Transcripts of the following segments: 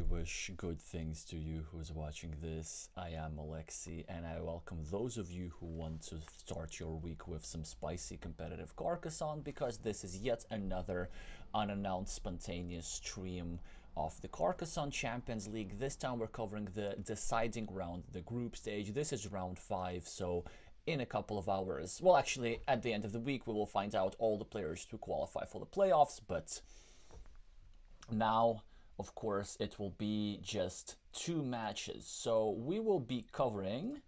wish good things to you who's watching this. I am Alexey, and I welcome those of you who want to start your week with some spicy competitive Carcassonne, because this is yet another unannounced spontaneous stream of the Carcassonne Champions League. This time we're covering the deciding round, the group stage. This is round 5, so in a couple of hours, well, actually at the end of the week, we will find out all the players to qualify for the playoffs, but now, of course, it will be just 2 matches. So we will be covering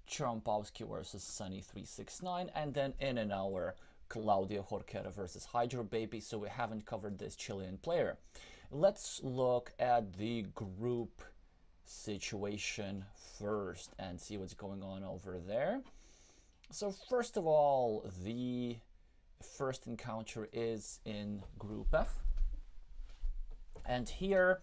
Trumposky versus Sunny369, and then in an hour, Claudia versus Hydro Baby. So we haven't covered this Chilean player. Let's look at the group situation first and see what's going on over there. So first of all, the first encounter is in Group F. And here,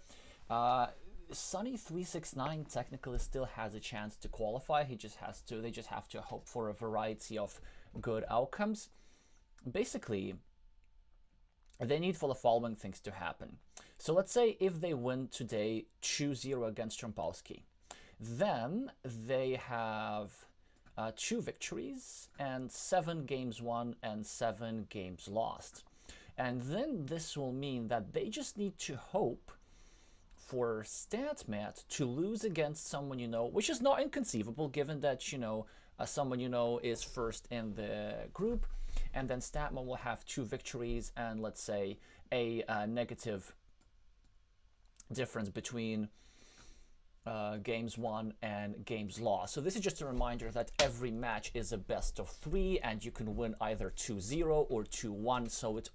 Sunny369 technically still has a chance to qualify. They just have to hope for a variety of good outcomes. Basically, they need for the following things to happen. So let's say if they win today 2-0 against Trumposky, then they have 2 victories and 7 games won and 7 games lost. And then this will mean that they just need to hope for StatMat to lose against someone you know, which is not inconceivable given that, you know, someone you know is first in the group, and then StatMat will have 2 victories and, let's say, a negative difference between games won and games lost. So this is just a reminder that every match is a best of 3, and you can win either 2-0 or 2-1. So it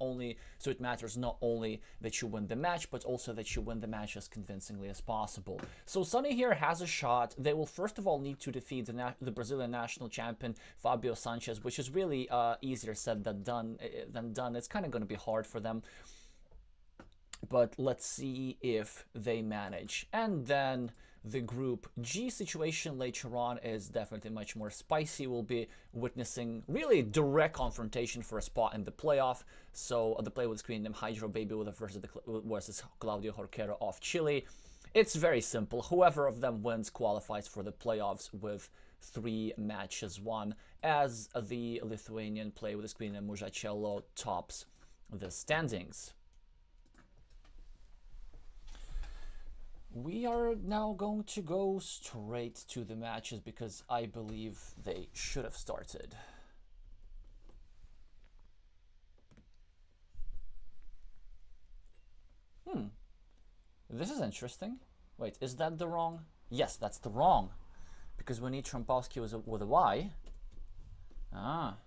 matters not only that you win the match, but also that you win the match as convincingly as possible. So Sunny here has a shot. They will first of all need to defeat the Brazilian national champion Fabio Sanchez, which is really easier said than done. It's kind of going to be hard for them, but let's see if they manage. And then the Group G situation later on is definitely much more spicy. We'll be witnessing really direct confrontation for a spot in the playoff. So the play with screen name Hydro Baby versus Claudia Jorquera of Chile. It's very simple. Whoever of them wins qualifies for the playoffs with 3 matches won, as the Lithuanian play with the screen name Mujacello tops the standings. We are now going to go straight to the matches because I believe they should have started. This is interesting. Wait, is that the wrong? Yes, that's the wrong, because we need Trumposky with a Y. Ah.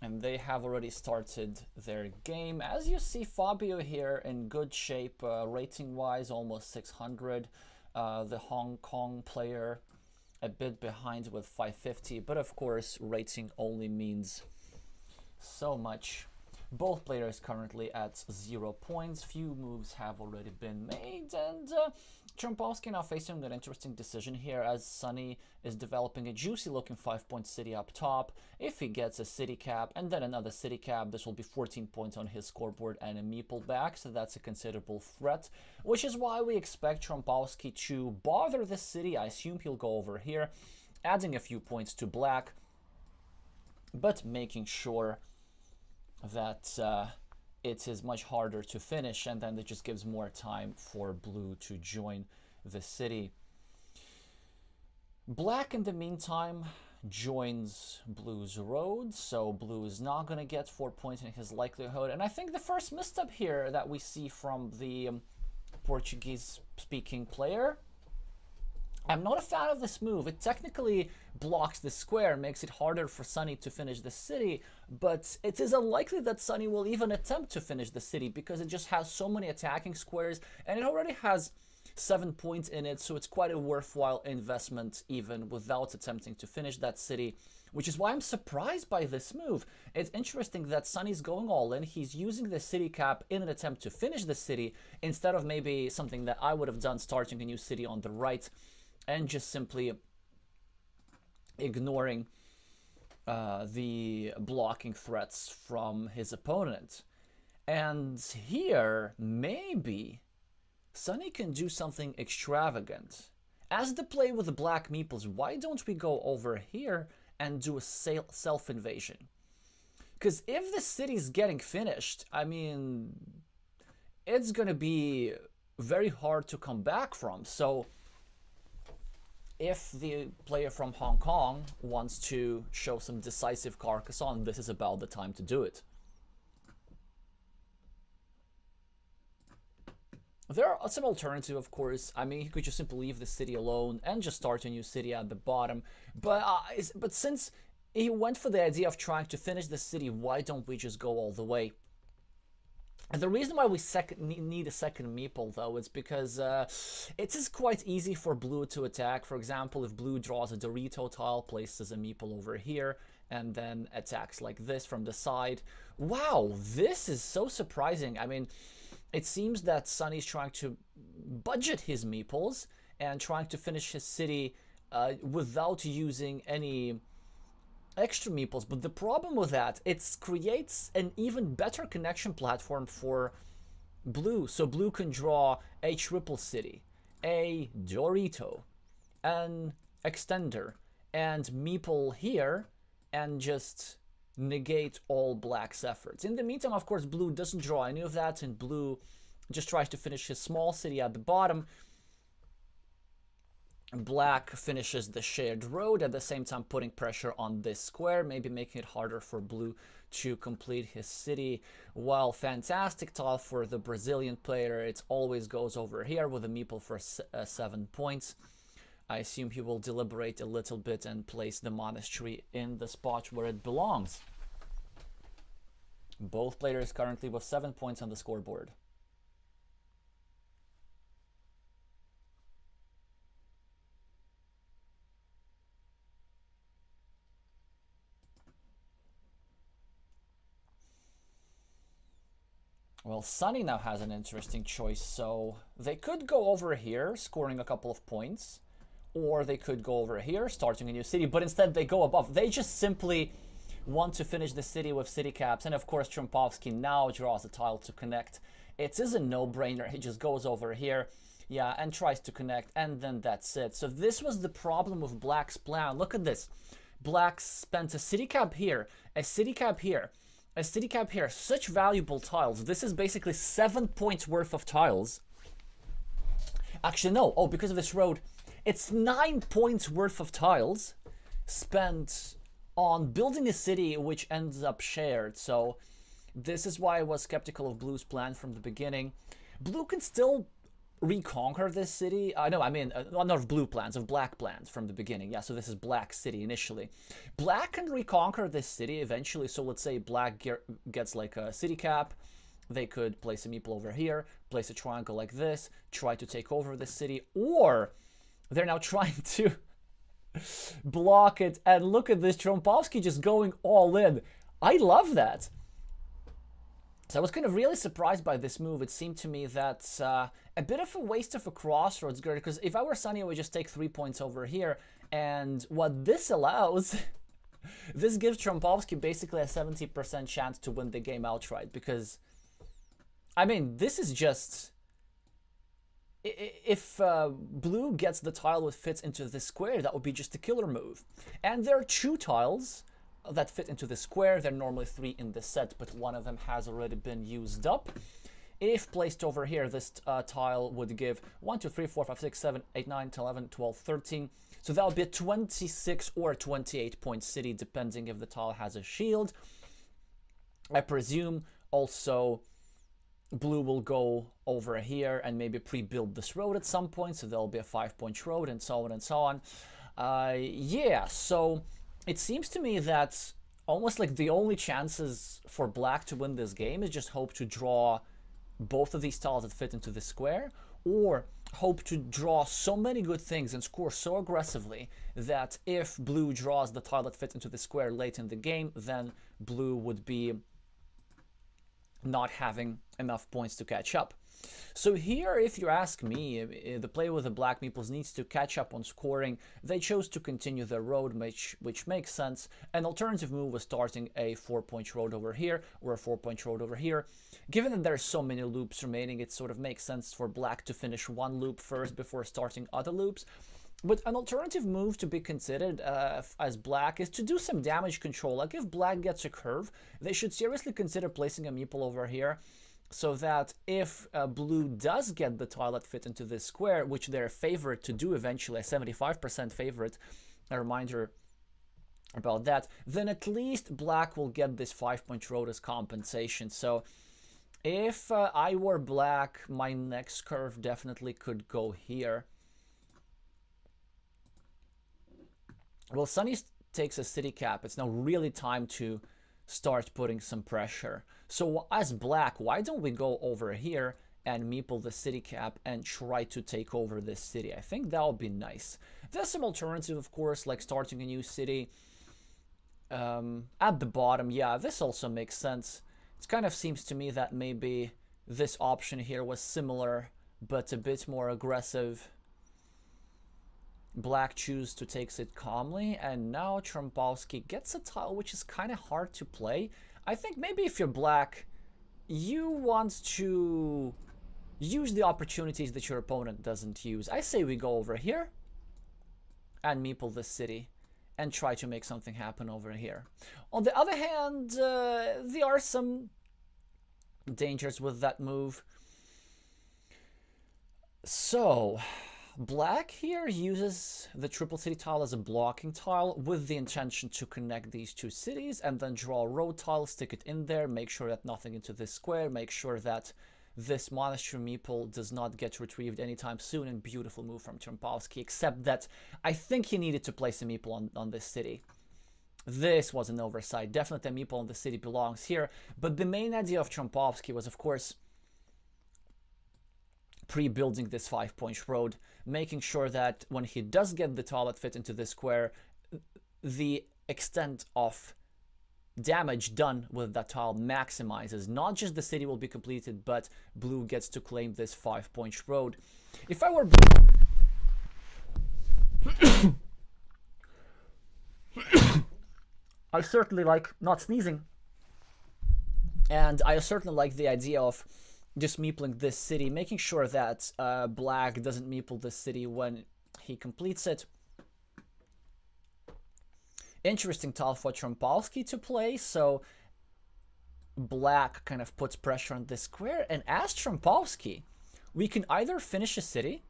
And they have already started their game. As you see, Fabio here in good shape, rating-wise, almost 600. The Hong Kong player a bit behind with 550, but of course, rating only means so much. Both players currently at 0 points. Few moves have already been made, and Trumposky now facing an interesting decision here, as Sunny is developing a juicy looking 5-point city up top. If he gets a city cap and then another city cap, this will be 14 points on his scoreboard and a meeple back, so that's a considerable threat, which is why we expect Trumposky to bother the city. I assume he'll go over here, adding a few points to black, but making sure that it is much harder to finish, and then it just gives more time for blue to join the city. Black, in the meantime, joins blue's road, so blue is not going to get 4 points in his likelihood. And I think the first misstep here that we see from the Portuguese-speaking player, I'm not a fan of this move. It technically blocks the square, makes it harder for Sunny to finish the city, but it is unlikely that Sunny will even attempt to finish the city because it just has so many attacking squares, and it already has 7 points in it, so it's quite a worthwhile investment even without attempting to finish that city, which is why I'm surprised by this move. It's interesting that Sunny's going all in. He's using the city cap in an attempt to finish the city instead of maybe something that I would have done, starting a new city on the right and just simply ignoring the blocking threats from his opponent. And here, maybe, Sunny can do something extravagant. As the play with the black meeples, why don't we go over here and do a self-invasion? Because if the city's getting finished, I mean, it's gonna be very hard to come back from. So if the player from Hong Kong wants to show some decisive Carcassonne, this is about the time to do it. There are some alternative, of course. I mean, he could just simply leave the city alone and just start a new city at the bottom. But since he went for the idea of trying to finish the city, why don't we just go all the way? And the reason why we need a second meeple, though, is because it is quite easy for blue to attack. For example, if blue draws a Dorito tile, places a meeple over here, and then attacks like this from the side. Wow, this is so surprising. I mean, it seems that Sunny's trying to budget his meeples and trying to finish his city without using any extra meeples. But the problem with that, it creates an even better connection platform for blue. So blue can draw a triple city, a Dorito, an extender, and meeple here, and just negate all black's efforts. In the meantime, of course, blue doesn't draw any of that, and blue just tries to finish his small city at the bottom. Black finishes the shared road, at the same time putting pressure on this square, maybe making it harder for blue to complete his city. Well, fantastic tile for the Brazilian player. It always goes over here with a meeple for 7 points. I assume he will deliberate a little bit and place the monastery in the spot where it belongs. Both players currently with 7 points on the scoreboard. Well, Sunny now has an interesting choice, so they could go over here, scoring a couple of points, or they could go over here, starting a new city, but instead they go above. They just simply want to finish the city with city caps, and of course Trumposky now draws a tile to connect. It is a no-brainer. He just goes over here, yeah, and tries to connect, and then that's it. So this was the problem with Black's plan. Look at this. Black spent a city cap here, a city cap here, a city cap here. Such valuable tiles. This is basically 7 points worth of tiles. Actually, no. Oh, because of this road, it's 9 points worth of tiles spent on building a city which ends up shared. So this is why I was skeptical of Blue's plan from the beginning. Blue can still reconquer this city. No, I mean, not of Blue plans, of Black plans from the beginning. Yeah, so this is Black city initially. Black can reconquer this city eventually. So let's say Black gets like a city cap. They could place a meeple over here, place a triangle like this, try to take over the city, or they're now trying to block it. And look at this, Trumposky just going all in. I love that. So I was kind of really surprised by this move. It seemed to me that a bit of a waste of a crossroads guard, because if I were Sunny, I would just take 3 points over here. And what this allows, this gives Trumposky basically a 70% chance to win the game outright. Because, I mean, this is just... If Blue gets the tile that fits into this square, that would be just a killer move. And there are 2 tiles that fit into the square. There are normally 3 in the set, but one of them has already been used up. If placed over here, this tile would give 1, 2, 3, 4, 5, 6, 7, 8, 9, 10, 11, 12, 13. So that would be a 26 or 28 point city, depending if the tile has a shield. I presume also Blue will go over here and maybe pre-build this road at some point, so there'll be a 5-point road and so on and so on. Yeah, so it seems to me that almost like the only chances for Black to win this game is just hope to draw both of these tiles that fit into the square, or hope to draw so many good things and score so aggressively that if Blue draws the tile that fits into the square late in the game, then Blue would be not having enough points to catch up. So here, if you ask me, the player with the black meeples needs to catch up on scoring. They chose to continue their road, which makes sense. An alternative move was starting a 4-point road over here, or a 4-point road over here. Given that there's so many loops remaining, it sort of makes sense for black to finish one loop first before starting other loops. But an alternative move to be considered as black is to do some damage control. Like if black gets a curve, they should seriously consider placing a meeple over here, so that if blue does get the tile that fit into this square, which they're favored to do eventually, a 75% favorite, a reminder about that, then at least black will get this 5-point road as compensation. So if I were black, my next curve definitely could go here. Well, Sunny takes a city cap. It's now really time to start putting some pressure. So as black, why don't we go over here and meeple the city cap and try to take over this city? I think that would be nice. There's some alternative, of course, like starting a new city at the bottom. Yeah, this also makes sense. It kind of seems to me that maybe this option here was similar, but a bit more aggressive. Black chooses to take it calmly, and now Trumposky gets a tile which is kind of hard to play. I think maybe if you're black, you want to use the opportunities that your opponent doesn't use. I say we go over here and meeple the city and try to make something happen over here. On the other hand, there are some dangers with that move. So black here uses the triple city tile as a blocking tile with the intention to connect these two cities and then draw a road tile, stick it in there, make sure that nothing into this square, make sure that this monastery meeple does not get retrieved anytime soon. And beautiful move from Trumposky, except that I think he needed to place a meeple on this city. This was an oversight. Definitely a meeple on the city belongs here. But the main idea of Trumposky was, of course, pre-building this 5-point road, making sure that when he does get the tile that fit into this square, the extent of damage done with that tile maximizes. Not just the city will be completed, but blue gets to claim this 5-point road. If I were blue, I certainly like not sneezing, and I certainly like the idea of just meepling this city, making sure that black doesn't meeple this city when he completes it. Interesting tile for Trumposky to play, so black kind of puts pressure on this square, and as Trumposky, we can either finish a city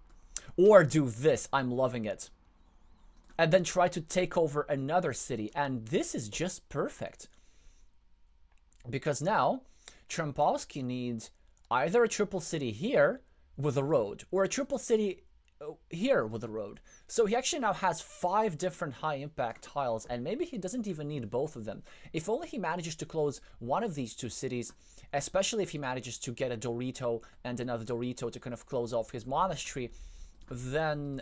or do this. I'm loving it. And then try to take over another city, and this is just perfect. Because now Trumposky needs either a triple city here with a road, or a triple city here with a road. So he actually now has 5 different high impact tiles, and maybe he doesn't even need both of them. If only he manages to close one of these 2 cities, especially if he manages to get a Dorito and another Dorito to kind of close off his monastery, then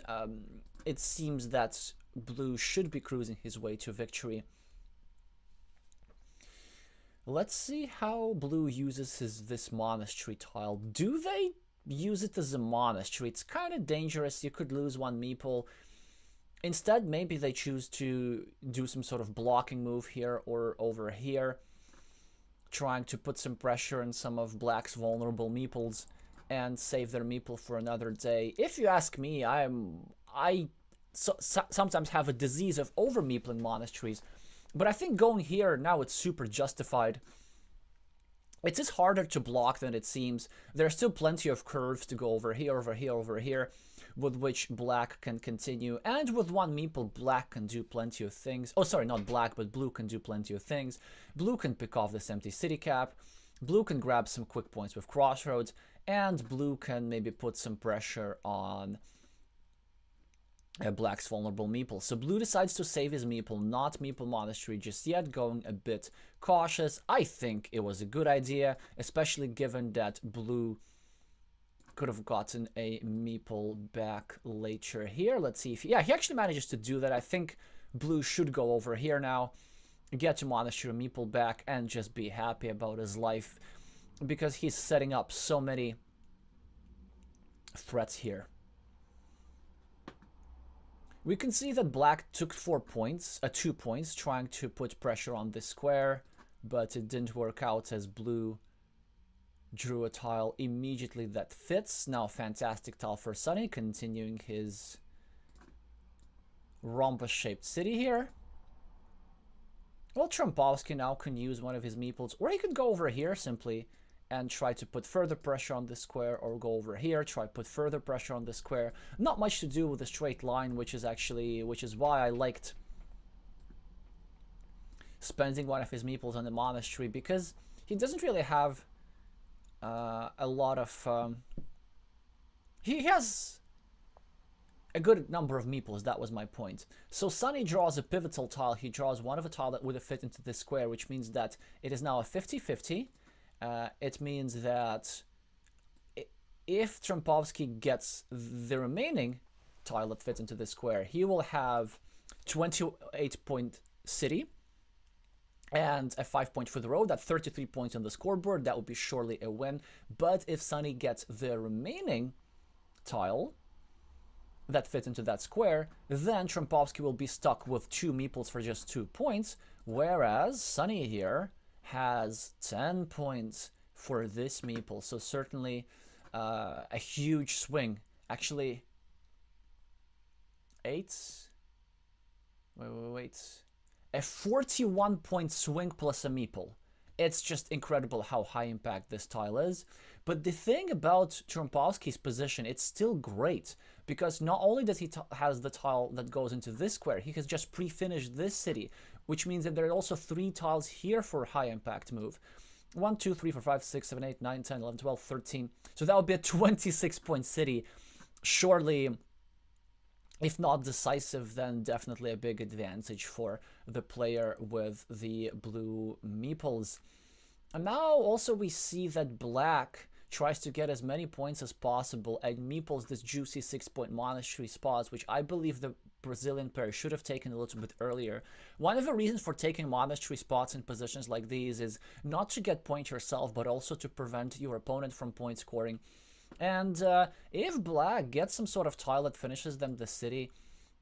it seems that blue should be cruising his way to victory. Let's see how blue uses this monastery tile. Do they use it as a monastery? It's kind of dangerous. You could lose one meeple. Instead, maybe they choose to do some sort of blocking move here or over here, trying to put some pressure on some of black's vulnerable meeples and save their meeple for another day. If you ask me, I sometimes have a disease of over meepling monasteries. But I think going here now, it's super justified. It is harder to block than it seems. There's still plenty of curves to go over here, over here, over here, with which black can continue. And with one meeple, black can do plenty of things. Oh, sorry, not black, but blue can do plenty of things. Blue can pick off this empty city cap. Blue can grab some quick points with crossroads. And blue can maybe put some pressure on black's vulnerable meeple. So blue decides to save his meeple, not meeple monastery just yet, going a bit cautious. I think it was a good idea, especially given that blue could have gotten a meeple back later here. Let's see if he actually manages to do that. I think blue should go over here now, get to monastery meeple back, and just be happy about his life, because he's setting up so many threats here. We can see that black took 2 points, trying to put pressure on this square, but it didn't work out as blue drew a tile immediately that fits. Now fantastic tile for Sunny, continuing his rhombus-shaped city here. Well, Trumposky now can use one of his meeples, or he could go over here simply and try to put further pressure on this square, or go over here, try to put further pressure on this square. Not much to do with a straight line, which is why I liked spending one of his meeples on the monastery, because he doesn't really have a lot of... he has a good number of meeples, that was my point. So Sunny draws a pivotal tile. He draws one of a tile that would have fit into this square, which means that it is now a 50-50. It means that if Trumposky gets the remaining tile that fits into this square, he will have 28-point city and a 5-point for the road. That's 33 points on the scoreboard. That would be surely a win. But if Sunny gets the remaining tile that fits into that square, then Trumposky will be stuck with 2 meeples for just 2 points, whereas Sunny here has 10 points for this meeple. So certainly a huge swing. Actually, 8. Wait. A 41-point swing plus a meeple. It's just incredible how high impact this tile is. But the thing about Trumposky's position, it's still great, because not only does he has the tile that goes into this square, he has just pre-finished this city, which means that there are also 3 tiles here for high impact move. 1, 2, 3, 4, 5, 6, 7, 8, 9, 10, 11, 12, 13. So that would be a 26-point city. Surely, if not decisive, then definitely a big advantage for the player with the blue meeples. And now also we see that black tries to get as many points as possible and meeples this juicy 6-point monastery spots, which I believe the Brazilian pair should have taken a little bit earlier. One of the reasons for taking monastery spots in positions like these is not to get point yourself, but also to prevent your opponent from point scoring. And if black gets some sort of tile that finishes them the city,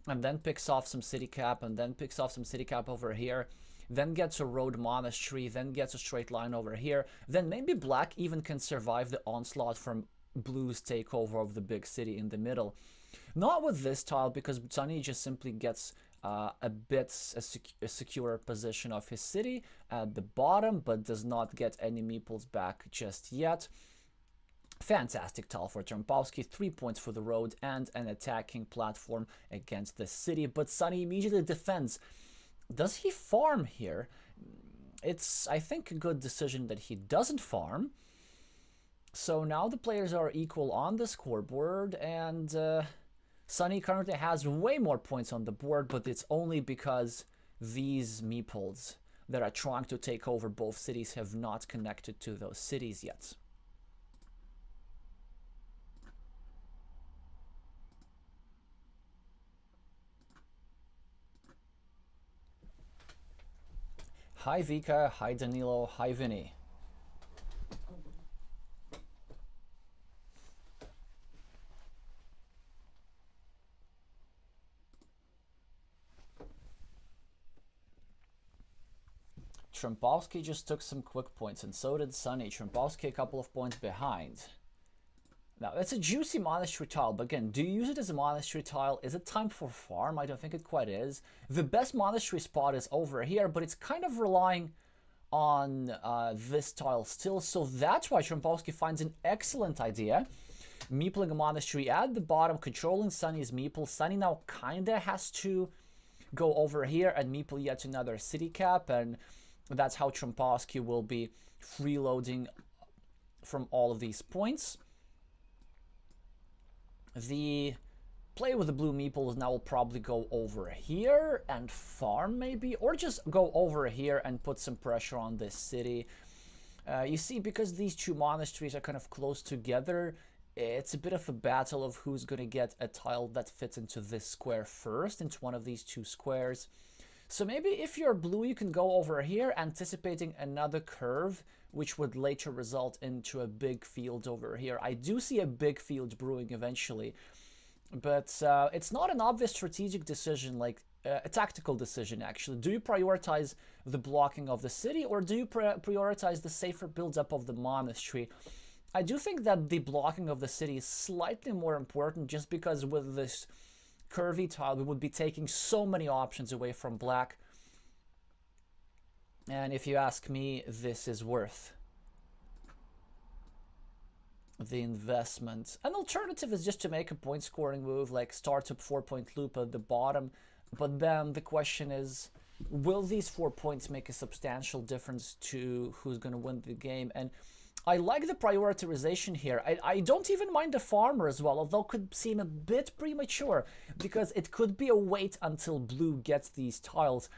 and then picks off some city cap, and then picks off some city cap over here, then gets a road monastery, then gets a straight line over here, then maybe black even can survive the onslaught from blue's takeover of the big city in the middle. Not with this tile, because Sunny just simply gets a secure position of his city at the bottom, but does not get any meeples back just yet. Fantastic tile for Trumposky, 3 points for the road and an attacking platform against the city, but Sunny immediately defends. Does he farm here? It's, I think, a good decision that he doesn't farm. So now the players are equal on the scoreboard, and Sunny currently has way more points on the board, but it's only because these meeples that are trying to take over both cities have not connected to those cities yet. Hi Vika, hi Danilo, hi Vinny. Trumposky just took some quick points, and so did Sunny. Trumposky a couple of points behind. Now, it's a juicy monastery tile, but again, do you use it as a monastery tile? Is it time for farm? I don't think it quite is. The best monastery spot is over here, but it's kind of relying on this tile still, so that's why Trumposky finds an excellent idea. Meepling a monastery at the bottom, controlling Sunny's meeple. Sunny now kinda has to go over here and meeple yet another city cap, and that's how Trumposky will be freeloading from all of these points. The play with the blue meeples now will probably go over here and farm maybe, or just go over here and put some pressure on this city. You see, because these two monasteries are kind of close together, it's a bit of a battle of who's going to get a tile that fits into this square first, into one of these two squares. So maybe if you're blue, you can go over here, anticipating another curve, which would later result into a big field over here. I do see a big field brewing eventually, but it's not an obvious strategic decision, like a tactical decision, actually. Do you prioritize the blocking of the city, or do you prioritize the safer build-up of the monastery? I do think that the blocking of the city is slightly more important, just because with this curvy tile, we would be taking so many options away from black. And if you ask me, this is worth the investment. An alternative is just to make a point scoring move, like start up 4-point loop at the bottom. But then the question is, will these 4 points make a substantial difference to who's going to win the game? And I like the prioritization here. I don't even mind the farmer as well, although it could seem a bit premature, because it could be a wait until blue gets these tiles.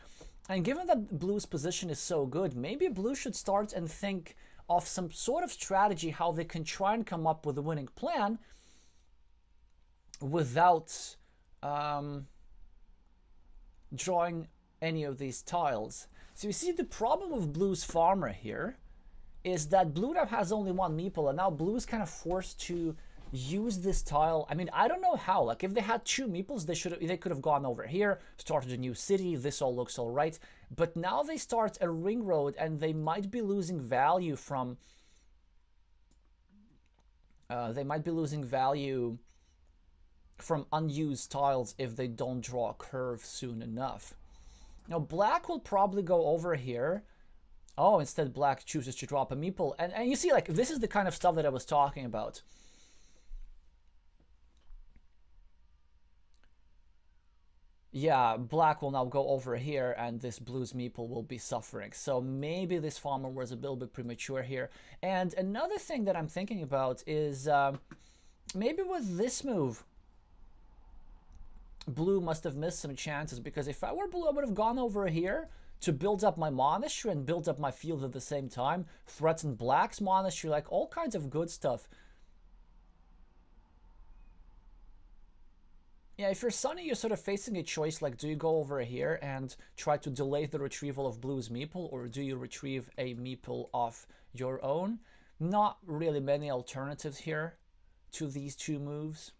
And given that blue's position is so good, maybe blue should start and think of some sort of strategy how they can try and come up with a winning plan without drawing any of these tiles. So you see, the problem with blue's farmer here is that blue now has only one meeple, and now blue is kind of forced to use this tile. I mean, I don't know how. Like, if they had 2 meeples, they could have gone over here, started a new city. This all looks all right. But now they start a ring road, and they might be losing value from. Unused tiles if they don't draw a curve soon enough. Now black will probably go over here. Oh, instead black chooses to drop a meeple. And you see, like, this is the kind of stuff that I was talking about. Yeah, black will now go over here, and this blue's meeple will be suffering. So maybe this farmer was a little bit premature here. And another thing that I'm thinking about is maybe with this move, blue must have missed some chances, because if I were blue, I would have gone over here to build up my monastery and build up my field at the same time, threaten black's monastery, like all kinds of good stuff. Yeah, if you're Sunny, you're sort of facing a choice, like, do you go over here and try to delay the retrieval of blue's meeple, or do you retrieve a meeple of your own? Not really many alternatives here to these 2 moves.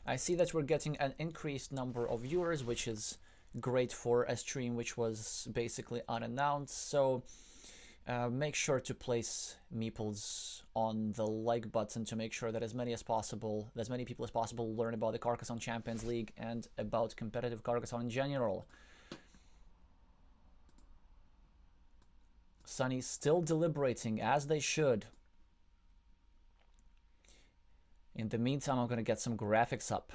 I see that we're getting an increased number of viewers, which is great for a stream which was basically unannounced. So make sure to place meeples on the like button to make sure that as many people as possible learn about the Carcassonne Champions League and about competitive Carcassonne in general. Sunny's still deliberating, as they should. In the meantime, I'm going to get some graphics up.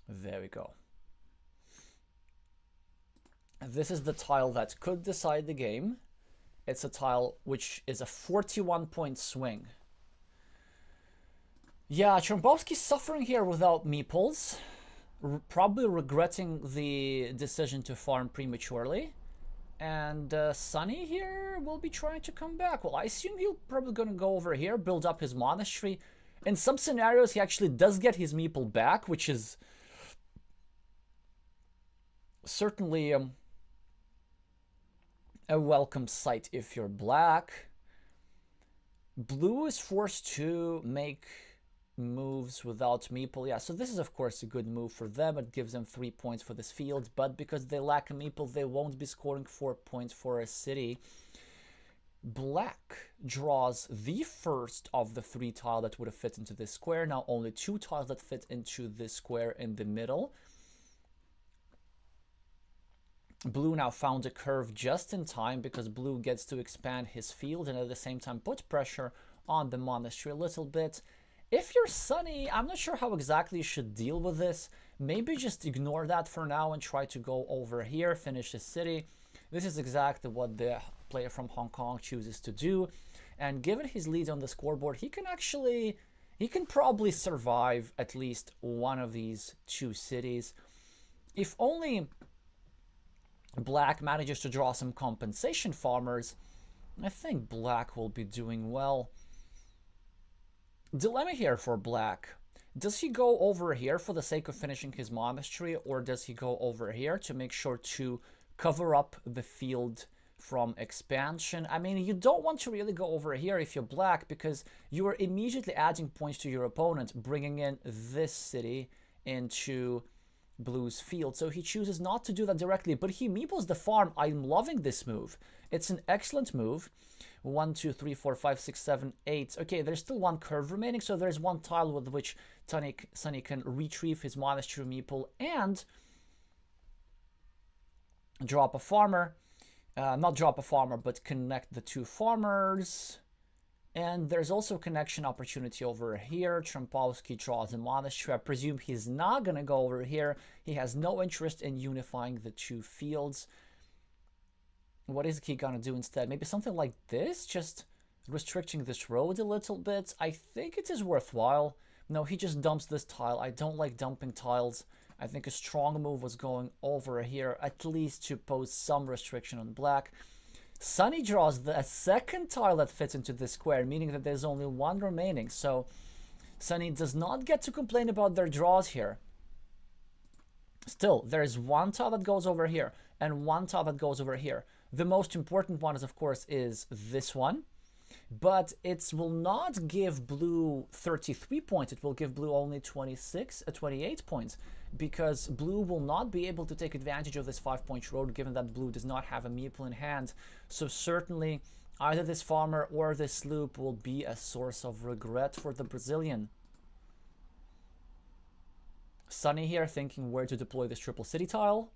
There we go. This is the tile that could decide the game. It's a tile which is a 41-point swing. Yeah, Trumposky's suffering here without meeples. Probably regretting the decision to farm prematurely. And Sunny here will be trying to come back. Well, I assume he'll probably going to go over here, build up his monastery. In some scenarios, he actually does get his meeple back, which is certainly a welcome sight if you're black. Blue is forced to make moves without meeple. Yeah, so this is of course a good move for them. It gives them 3 points for this field, but because they lack a meeple, they won't be scoring 4 points for a city. Black draws the first of the 3 tiles that would have fit into this square. Now only 2 tiles that fit into this square in the middle. Blue now found a curve just in time, because blue gets to expand his field and at the same time put pressure on the monastery a little bit. If you're Sunny, I'm not sure how exactly you should deal with this. Maybe just ignore that for now and try to go over here, finish the city. This is exactly what the player from Hong Kong chooses to do. And given his lead on the scoreboard, he can probably survive at least one of these two cities. If only Black manages to draw some compensation farmers, I think Black will be doing well. Dilemma here for Black. Does he go over here for the sake of finishing his monastery, or does he go over here to make sure to cover up the field from expansion? I mean, you don't want to really go over here if you're Black, because you are immediately adding points to your opponent, bringing in this city into Blue's field. So he chooses not to do that directly, but he meeples the farm. I'm loving this move. It's an excellent move. 1, 2, 3, 4, 5, 6, 7, 8. Okay, there's still one curve remaining, so there's one tile with which Sunny can retrieve his monastery meeple and drop a farmer. Not drop a farmer, but connect the two farmers. And there's also connection opportunity over here. Trumposky draws a monastery. I presume he's not going to go over here. He has no interest in unifying the two fields. What is he going to do instead? Maybe something like this? Just restricting this road a little bit? I think it is worthwhile. No, he just dumps this tile. I don't like dumping tiles. I think a strong move was going over here, at least to pose some restriction on Black. Sunny draws the second tile that fits into this square, meaning that there's only one remaining. So Sunny does not get to complain about their draws here. Still, there's one tile that goes over here and one tile that goes over here. The most important one, is, of course, is this one. But it will not give Blue 33 points. It will give Blue only 28 points, because Blue will not be able to take advantage of this 5-point road, given that Blue does not have a meeple in hand. So certainly either this farmer or this sloop will be a source of regret for the Brazilian. Sunny here thinking where to deploy this triple city tile.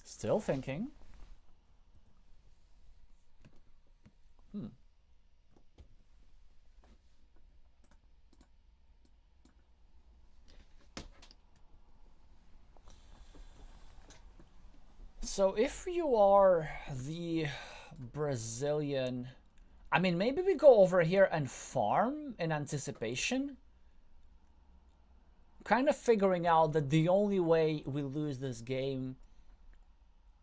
Still thinking. So if you are the Brazilian, I mean, maybe we go over here and farm in anticipation. Kind of figuring out that the only way we lose this game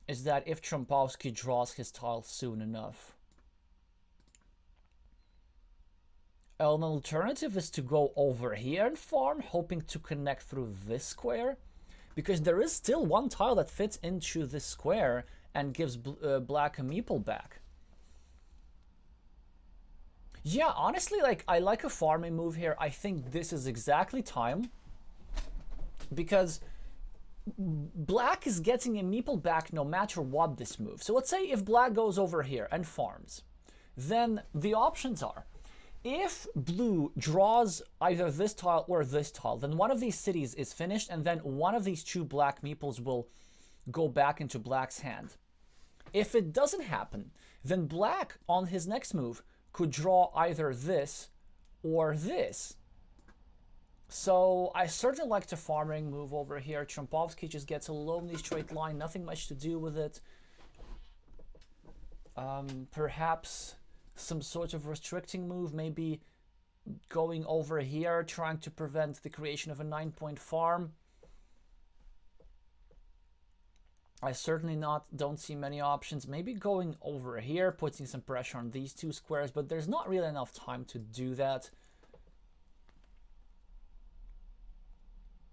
is that if Trumposky draws his tile soon enough. An alternative is to go over here and farm, hoping to connect through this square, because there is still one tile that fits into this square and gives Black a meeple back. Yeah, honestly, like, I like a farming move here. I think this is exactly time, because Black is getting a meeple back no matter what this move. So let's say if Black goes over here and farms, then the options are, if Blue draws either this tile or this tile, then one of these cities is finished, and then one of these two Black meeples will go back into Black's hand. If it doesn't happen, then Black on his next move could draw either this or this. So I certainly like the farming move over here. Trumposky just gets a lonely straight line, nothing much to do with it. Perhaps some sort of restricting move, maybe going over here, trying to prevent the creation of a 9-point farm. I certainly don't see many options. Maybe going over here, putting some pressure on these two squares, but there's not really enough time to do that.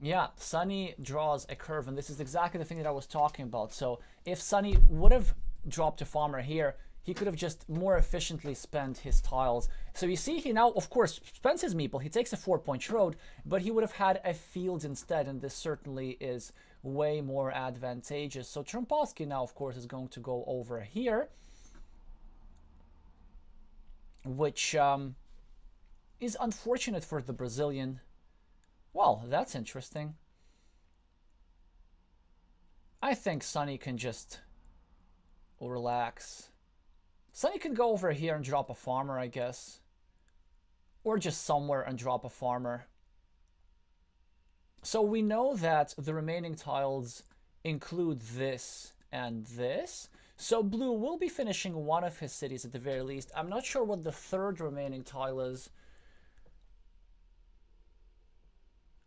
Yeah, Sunny draws a curve, and this is exactly the thing that I was talking about. So if Sunny would have dropped a farmer here, he could have just more efficiently spent his tiles. So you see, he now, of course, spends his meeple. He takes a 4-point road, but he would have had a field instead, and this certainly is way more advantageous. So Trumposky now, of course, is going to go over here, which is unfortunate for the Brazilian. Well, that's interesting. I think Sunny can just relax Sunny can go over here and drop a farmer, I guess. Or just somewhere and drop a farmer. So we know that the remaining tiles include this and this. So blue will be finishing one of his cities at the very least. I'm not sure what the third remaining tile is.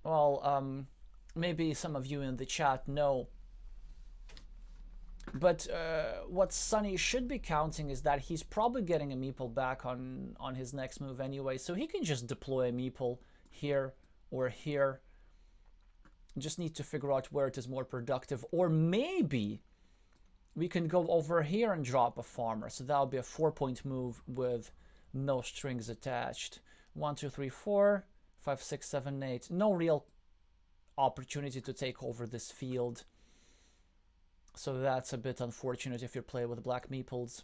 Well, maybe some of you in the chat know. But what Sunny should be counting is that he's probably getting a meeple back on his next move anyway. So he can just deploy a meeple here or here. Just need to figure out where it is more productive. Or maybe we can go over here and drop a farmer. So that'll be a 4-point move with no strings attached. 1, 2, 3, 4, 5, 6, 7, 8. No real opportunity to take over this field. So that's a bit unfortunate if you play with black meeples.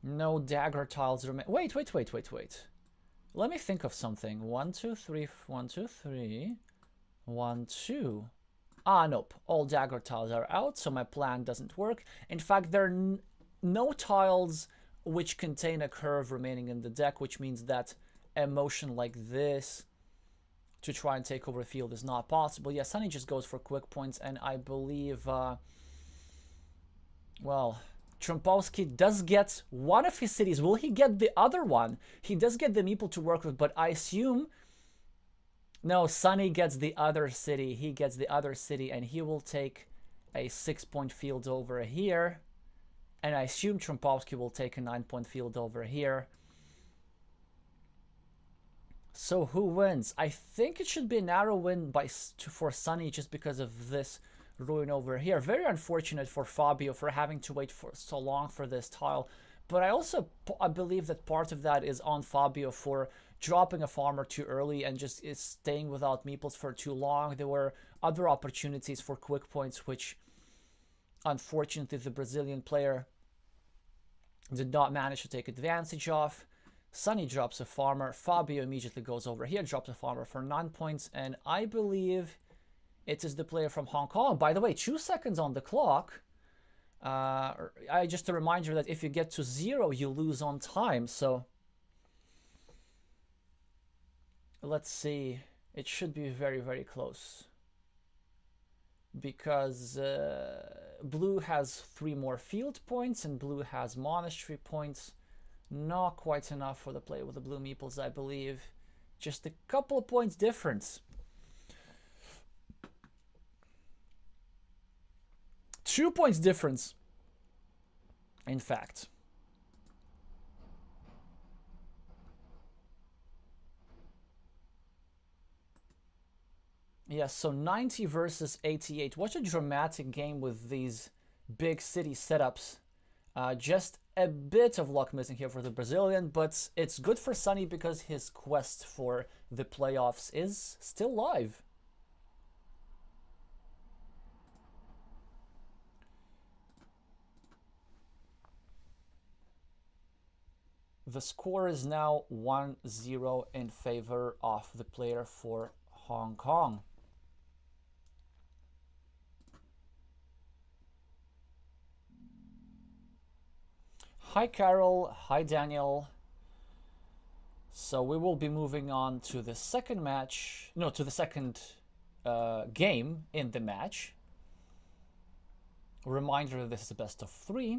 No dagger tiles remain. Wait. Let me think of something. 1, 2, 3, 1, 2, 3. 1, 2. Ah, nope. All dagger tiles are out, so my plan doesn't work. In fact, there are no tiles which contain a curve remaining in the deck, which means that a motion like this to try and take over a field is not possible. Yeah, Sunny just goes for quick points, and I believe, well, Trumposky does get one of his cities. Will he get the other one? He does get the meeple to work with, but I assume... No, Sunny gets the other city. He gets the other city, and he will take a 6-point field over here. And I assume Trumposky will take a 9-point field over here. So who wins? I think it should be a narrow win for Sunny just because of this ruin over here. Very unfortunate for Fabio for having to wait for so long for this tile. But I believe that part of that is on Fabio for dropping a farmer too early and just staying without meeples for too long. There were other opportunities for quick points, which unfortunately the Brazilian player did not manage to take advantage of. Sunny drops a farmer. Fabio immediately goes over here, drops a farmer for 9 points, and I believe it is the player from Hong Kong. By the way, 2 seconds on the clock. Just a reminder that if you get to 0, you lose on time. So let's see. It should be very, very close. Because blue has 3 more field points and blue has monastery points. Not quite enough for the player with the blue meeples, I believe. Just a couple of points difference. 2 points difference, in fact. Yes, so 90 versus 88. What a dramatic game with these big city setups. Just a bit of luck missing here for the Brazilian, but it's good for Sunny because his quest for the playoffs is still live. The score is now 1-0 in favor of the player for Hong Kong. Hi Carol, hi Daniel. So we will be moving on to the second match, no, to the second game in the match. Reminder that this is a best of 3.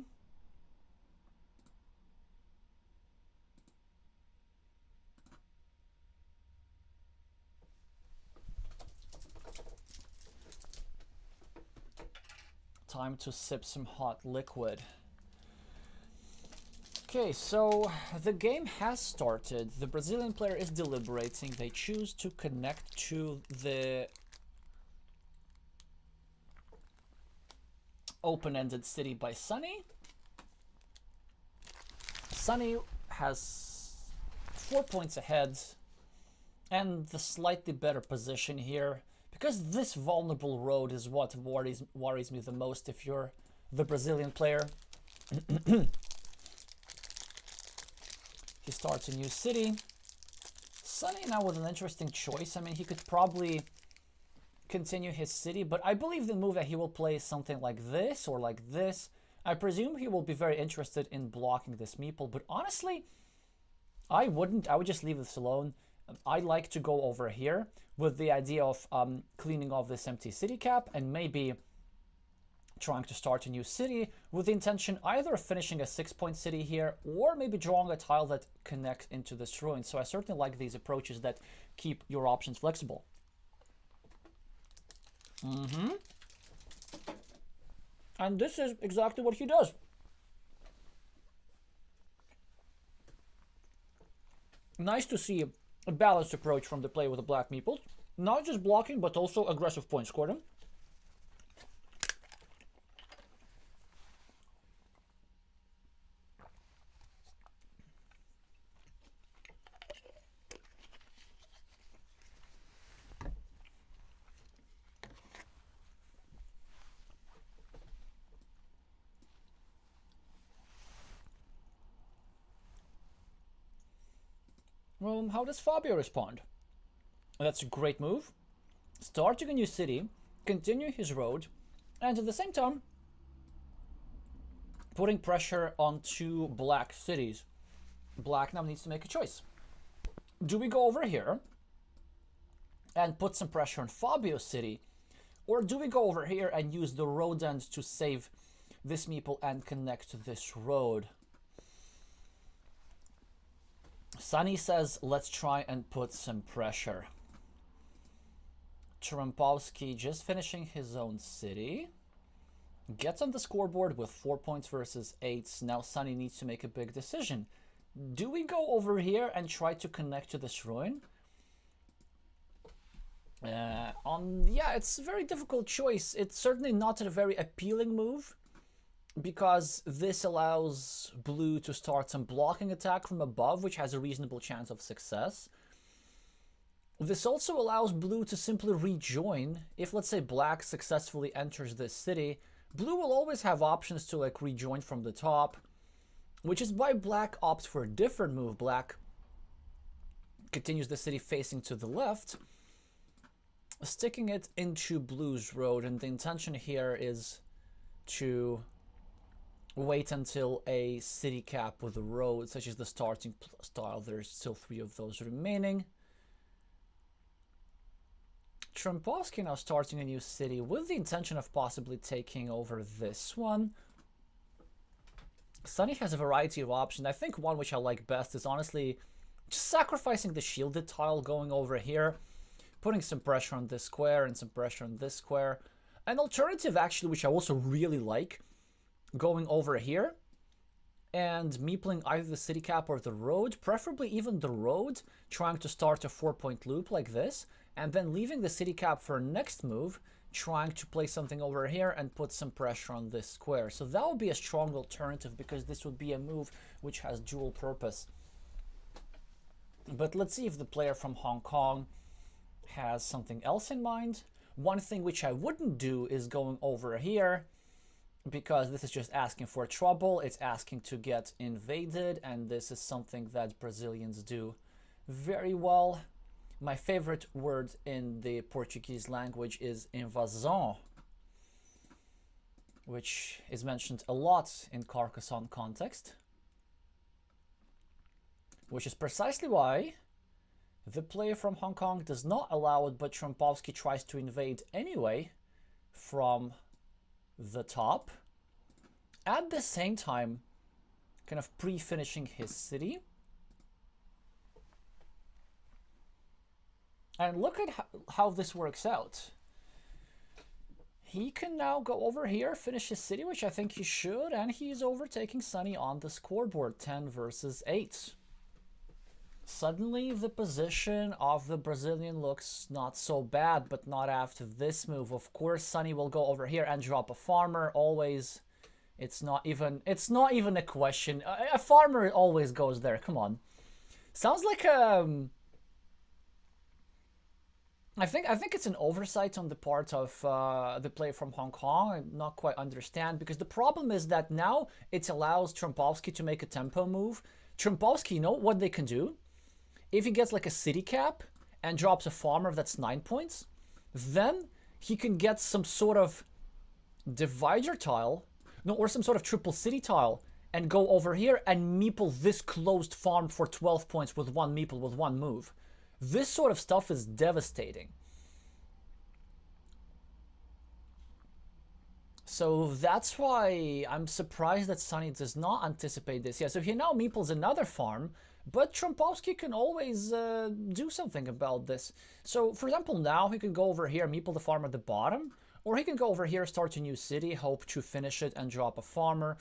Time to sip some hot liquid. Okay, so the game has started. The Brazilian player is deliberating. They choose to connect to the open-ended city by Sunny. Sunny has 4 points ahead and the slightly better position here, because this vulnerable road is what worries me the most if you're the Brazilian player. He starts a new city. Sunny now with an interesting choice. I mean, he could probably continue his city, but I believe the move that he will play is something like this or like this. I presume he will be very interested in blocking this meeple, but honestly, I wouldn't. I would just leave this alone. I like to go over here with the idea of cleaning off this empty city cap and maybe trying to start a new city with the intention either of finishing a 6-point city here or maybe drawing a tile that connects into this ruin. So I certainly like these approaches that keep your options flexible. And this is exactly what he does. Nice to see a balanced approach from the player with the black meeples. Not just blocking, but also aggressive point scoring. Well, how does Fabio respond? That's a great move. Starting a new city, continue his road, and at the same time, putting pressure on two black cities. Black now needs to make a choice. Do we go over here and put some pressure on Fabio's city, or do we go over here and use the road end to save this meeple and connect to this road? Sunny says, let's try and put some pressure. Trumposky just finishing his own city. Gets on the scoreboard with 4 points versus 8. Now Sunny needs to make a big decision. Do we go over here and try to connect to this ruin? Yeah, it's a very difficult choice. It's certainly not a very appealing move, because this allows blue to start some blocking attack from above, which has a reasonable chance of success. This also allows blue to simply rejoin. If, let's say, black successfully enters this city, blue will always have options to like rejoin from the top, which is why black opts for a different move. Black continues the city facing to the left, sticking it into blue's road, and the intention here is to wait until a city cap with a road, such as the starting style. There's still 3 of those remaining. Trumposky now starting a new city with the intention of possibly taking over this one. Sunny has a variety of options. I think one which I like best is honestly just sacrificing the shielded tile, going over here, putting some pressure on this square and some pressure on this square. An alternative, actually, which I also really like, going over here and meepling either the city cap or the road, preferably even the road, trying to start a 4-point loop like this, and then leaving the city cap for next move, trying to play something over here and put some pressure on this square. So that would be a strong alternative, because this would be a move which has dual purpose. But let's see if the player from Hong Kong has something else in mind. One thing which I wouldn't do is going over here, because this is just asking for trouble. It's asking to get invaded, and this is something that Brazilians do very well. My favorite word in the Portuguese language is invasão, which is mentioned a lot in Carcassonne context, which is precisely why the player from Hong Kong does not allow it, but Trumposky tries to invade anyway from the top, at the same time kind of pre-finishing his city. And look at how this works out. He can now go over here, finish his city, which I think he should, and he's overtaking Sunny on the scoreboard, 10 versus 8. Suddenly the position of the Brazilian looks not so bad, but not after this move. Of course, Sunny will go over here and drop a farmer. Always, it's not even a question. A farmer always goes there. Come on, sounds like I think it's an oversight on the part of the player from Hong Kong. I not quite understand, because the problem is that now it allows Trumposky to make a tempo move. Trumposky, you know what they can do? If he gets like a city cap and drops a farmer that's 9 points, then he can get some sort of divider tile, no, or some sort of triple city tile, and go over here and meeple this closed farm for 12 points with one meeple with one move. This sort of stuff is devastating. So that's why I'm surprised that Sunny does not anticipate this. Yeah, so he now meeples another farm, but Trumposky can always do something about this. So, for example, now he can go over here, meeple the farm at the bottom, or he can go over here, start a new city, hope to finish it and drop a farmer.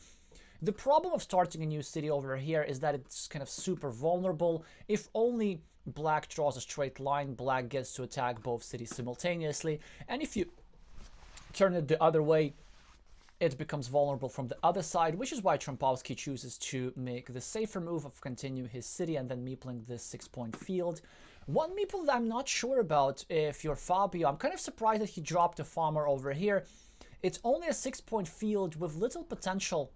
The problem of starting a new city over here is that it's kind of super vulnerable. If only black draws a straight line, black gets to attack both cities simultaneously. And if you turn it the other way, it becomes vulnerable from the other side, which is why Trumposky chooses to make the safer move of continue his city and then meepling this 6-point field. One meeple that I'm not sure about, if you're Fabio, I'm kind of surprised that he dropped a farmer over here. It's only a 6-point field with little potential.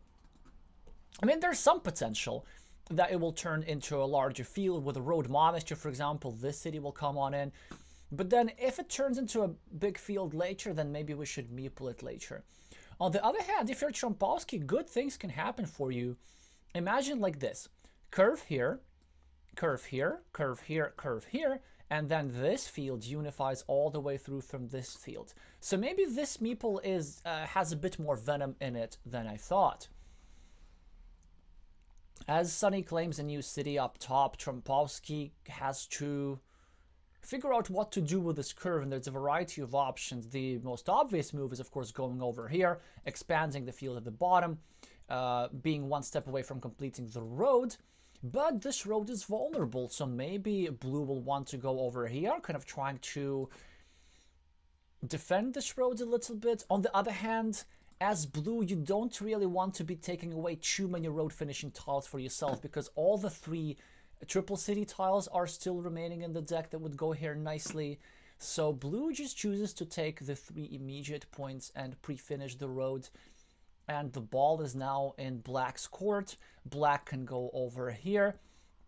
I mean, there's some potential that it will turn into a larger field with a road monastery, for example. This city will come on in. But then if it turns into a big field later, then maybe we should meeple it later. On the other hand, if you're Trumposky, good things can happen for you. Imagine like this. Curve here, curve here, curve here, curve here, and then this field unifies all the way through from this field. So maybe this meeple is has a bit more venom in it than I thought. As Sunny claims a new city up top, Trumposky has to figure out what to do with this curve, and there's a variety of options. The most obvious move is, of course, going over here, expanding the field at the bottom, being one step away from completing the road. But this road is vulnerable, so maybe blue will want to go over here, kind of trying to defend this road a little bit. On the other hand, as blue, you don't really want to be taking away too many road finishing tiles for yourself, because all the 3 triple city tiles are still remaining in the deck that would go here nicely. So blue just chooses to take the 3 immediate points and pre-finish the road. And the ball is now in black's court. Black can go over here,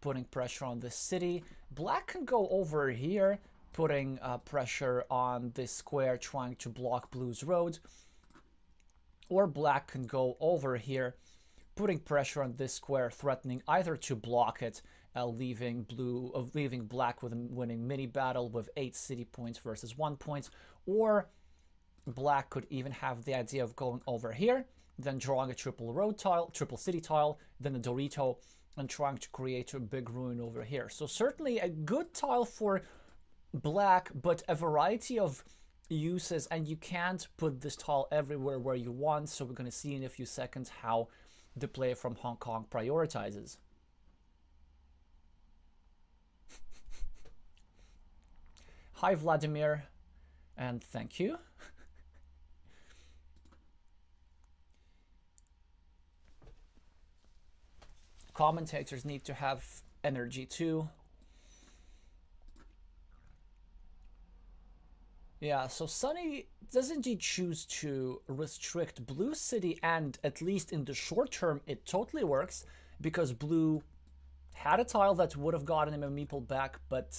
putting pressure on the city. Black can go over here, putting pressure on this square, trying to block blue's road. Or black can go over here, putting pressure on this square, threatening either to block it, leaving black with a winning mini battle with 8 city points versus 1 point, or black could even have the idea of going over here, then drawing a triple road tile, triple city tile, then a Dorito, and trying to create a big ruin over here. So certainly a good tile for black, but a variety of uses, and you can't put this tile everywhere where you want. So we're going to see in a few seconds how the player from Hong Kong prioritizes. Hi, Vladimir, and thank you. Commentators need to have energy too. Yeah, so Sunny does indeed choose to restrict blue city, and at least in the short term, it totally works, because blue had a tile that would have gotten him a meeple back, but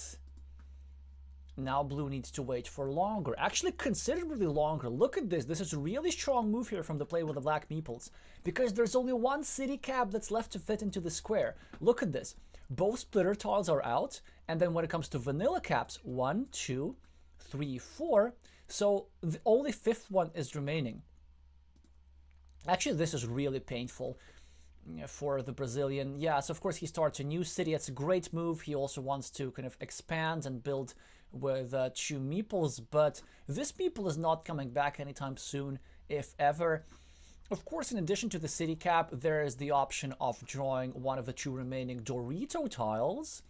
now blue needs to wait for longer, actually considerably longer. Look at this. This is a really strong move here from the play with the black meeples, because there's only 1 city cap that's left to fit into the square. Look at this. Both splitter tiles are out, and then when it comes to vanilla caps, 1, 2, 3, 4. So the only 5th one is remaining. Actually, this is really painful for the Brazilian. Yeah, so of course he starts a new city. It's a great move. He also wants to kind of expand and build with 2 meeples, but this meeple is not coming back anytime soon, if ever. Of course, in addition to the city cap, there is the option of drawing one of the 2 remaining Dorito tiles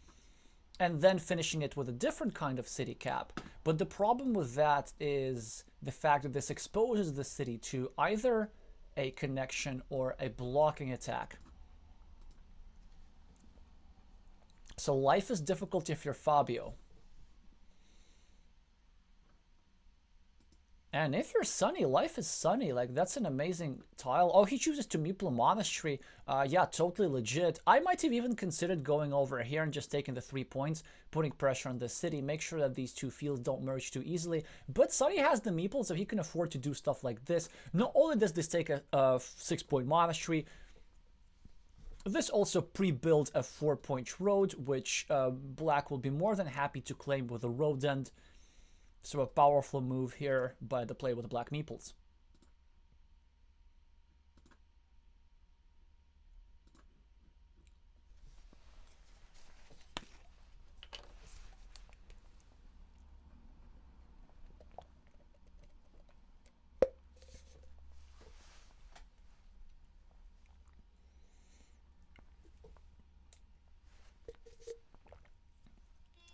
and then finishing it with a different kind of city cap. But the problem with that is the fact that this exposes the city to either a connection or a blocking attack. So life is difficult if you're Fabio. And if you're Sunny, life is sunny. Like, that's an amazing tile. Oh, he chooses to meeple monastery. Yeah, totally legit. I might have even considered going over here and just taking the 3 points, putting pressure on the city, make sure that these two fields don't merge too easily. But Sunny has the meeple, so he can afford to do stuff like this. Not only does this take a 6-point monastery, this also pre-built a 4-point road, which Black will be more than happy to claim with a road end. So a powerful move here by the play with the black meeples.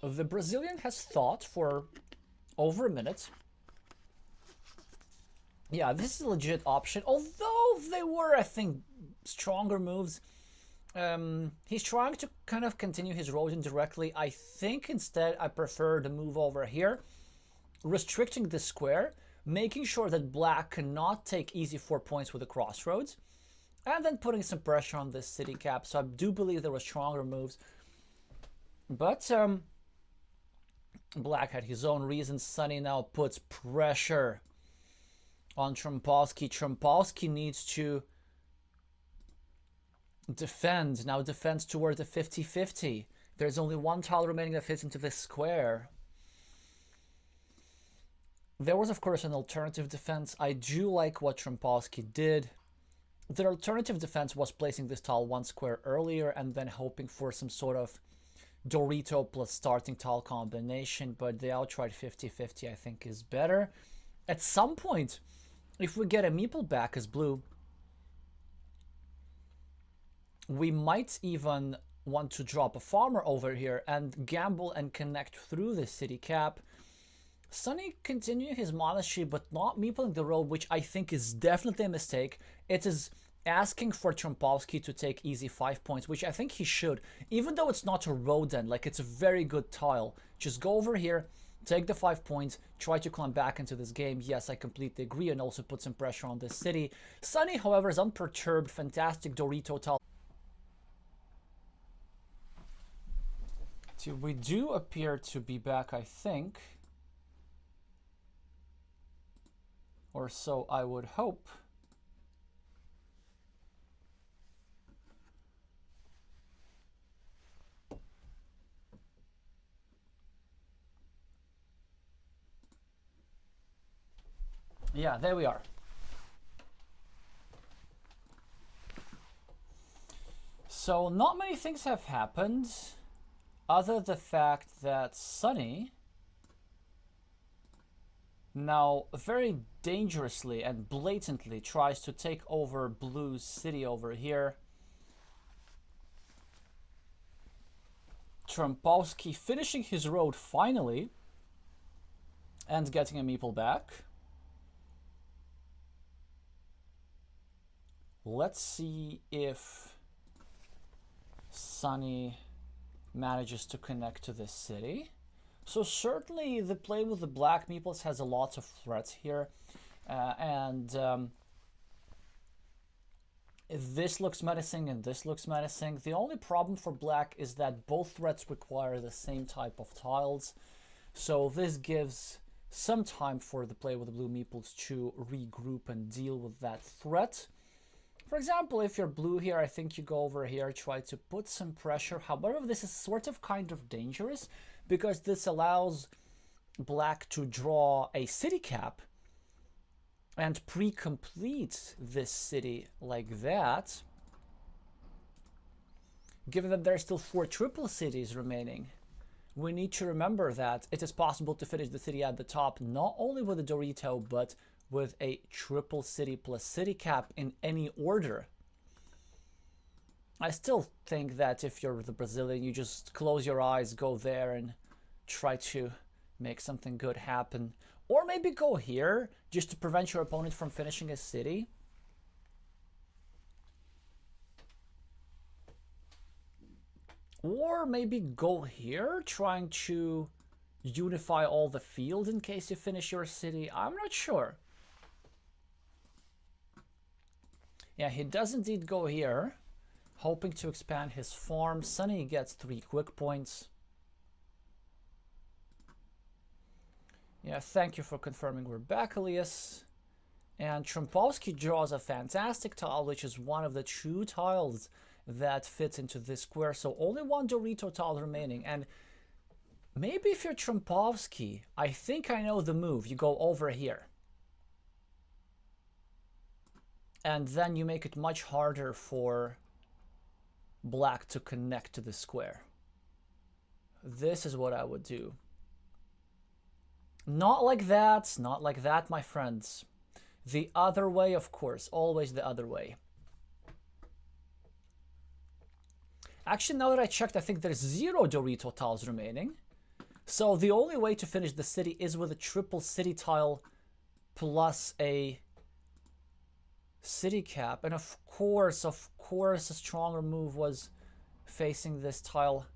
The Brazilian has thought for over a minute. Yeah, this is a legit option, although they were, I think, stronger moves. He's trying to kind of continue his road indirectly. I think instead I prefer the move over here, restricting the square, making sure that Black cannot take easy 4 points with the crossroads, and then putting some pressure on this city cap. So I do believe there were stronger moves. But Black had his own reasons. Sunny now puts pressure on Trumposky. Trumposky needs to defend. Now defends toward the 50-50. There's only one tile remaining that fits into this square. There was, of course, an alternative defense. I do like what Trumposky did. The alternative defense was placing this tile one square earlier and then hoping for some sort of Dorito plus starting tile combination, but the outright 50-50 I think is better. At some point, if we get a meeple back as blue, we might even want to drop a farmer over here and gamble and connect through the city cap. Sunny continuing his monastery but not meepling the road, which I think is definitely a mistake. It is asking for Trumposky to take easy 5 points, which I think he should, even though it's not a road end. Like, it's a very good tile. Just go over here, take the 5 points, try to climb back into this game. Yes, I completely agree, and also put some pressure on this city. Sunny, however, is unperturbed. Fantastic Dorito tile. So we do appear to be back, I think. Or so I would hope. Yeah, there we are. So not many things have happened, other the fact that Sunny now very dangerously and blatantly tries to take over Blue's city over here. Trumposky finishing his road finally and getting a meeple back. Let's see if Sunny manages to connect to this city. So certainly the play with the black meeples has a lot of threats here. This looks menacing and this looks menacing. The only problem for black is that both threats require the same type of tiles. So this gives some time for the play with the blue meeples to regroup and deal with that threat. For example, if you're blue here, I think you go over here, try to put some pressure. However, this is sort of kind of dangerous because this allows black to draw a city cap and pre-complete this city like that. Given that there are still 4 triple cities remaining, we need to remember that it is possible to finish the city at the top, not only with a Dorito, but with a triple city plus city cap in any order. I still think that if you're the Brazilian, you just close your eyes, go there and try to make something good happen. Or maybe go here just to prevent your opponent from finishing a city. Or maybe go here trying to unify all the fields in case you finish your city? I'm not sure. Yeah, he does indeed go here, hoping to expand his farm. Sunny gets 3 quick points. Yeah, thank you for confirming we're back, Elias. And Trumposky draws a fantastic tile, which is one of the 2 tiles that fits into this square. So only 1 Dorito tile remaining. And maybe if you're Trumposky, I think I know the move. You go over here. And then you make it much harder for black to connect to the square. This is what I would do. Not like that, not like that, my friends. The other way, of course, always the other way. Actually, now that I checked, I think there's 0 Dorito tiles remaining. So the only way to finish the city is with a triple city tile plus a city cap. And of course, a stronger move was facing this tile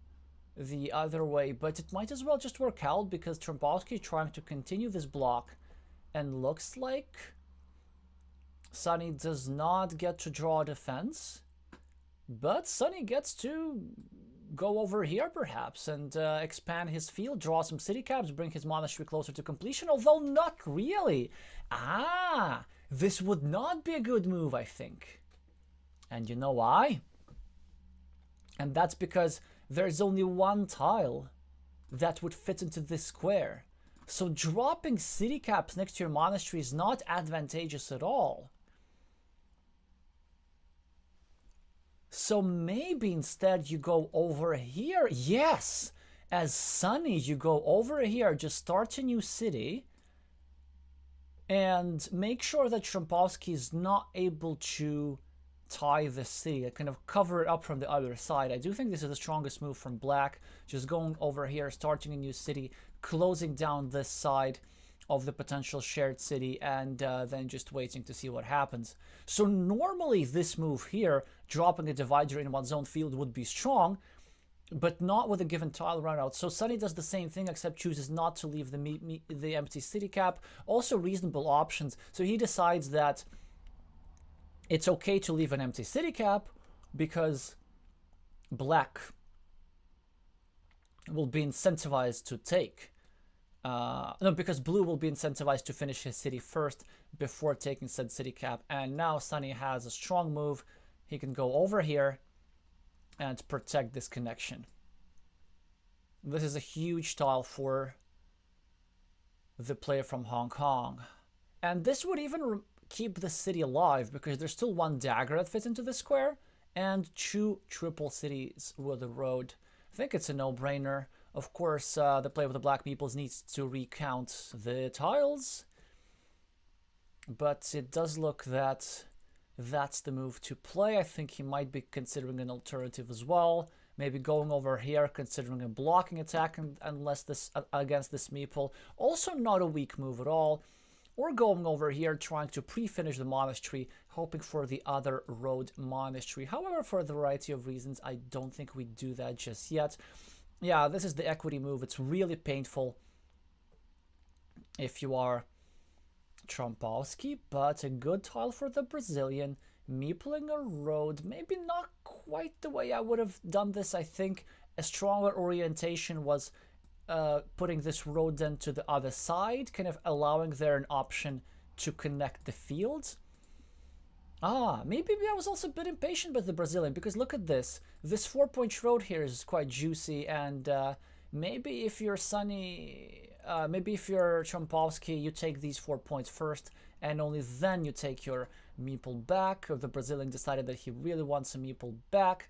the other way. But it might as well just work out because Trumposky is trying to continue this block. And looks like Sunny does not get to draw a defense. But Sunny gets to go over here perhaps and expand his field, draw some city caps, bring his monastery closer to completion, although not really. Ah, this would not be a good move, I think. And you know why? And that's because there's only 1 tile that would fit into this square. So dropping city caps next to your monastery is not advantageous at all. So maybe instead you go over here. Yes, as Sunny, you go over here, just start a new city and make sure that Trumposky is not able to tie the city, kind of cover it up from the other side. I do think this is the strongest move from black, just going over here, starting a new city, closing down this side of the potential shared city, and then just waiting to see what happens. So normally this move here, dropping a divider in one's own field, would be strong, but not with a given tile run out. So Sunny does the same thing, except chooses not to leave the empty city cap. Also reasonable options. So he decides that it's okay to leave an empty city cap because black will be incentivized to take. No, because blue will be incentivized to finish his city first before taking said city cap. And now Sunny has a strong move. He can go over here and protect this connection. This is a huge tile for the player from Hong Kong. And this would even keep the city alive because there's still 1 dagger that fits into the square and 2 triple cities with a road. I think it's a no-brainer. Of course, the player with the black meeples needs to recount the tiles, but it does look that that's the move to play. I think he might be considering an alternative as well. Maybe going over here, considering a blocking attack unless this against this meeple. Also not a weak move at all. Or going over here, trying to pre-finish the monastery, hoping for the other road monastery. However, for a variety of reasons, I don't think we do that just yet. Yeah, this is the equity move. It's really painful if you are Trumposky, but a good tile for the Brazilian. Meepling a road, maybe not quite the way I would have done this. I think a stronger orientation was putting this road then to the other side, kind of allowing there an option to connect the fields. Maybe I was also a bit impatient with the Brazilian, because look at this. This 4-point road here is quite juicy, and maybe if you're Sunny, maybe if you're Trumposky, you take these 4 points first, and only then you take your meeple back. Or the Brazilian decided that he really wants a meeple back.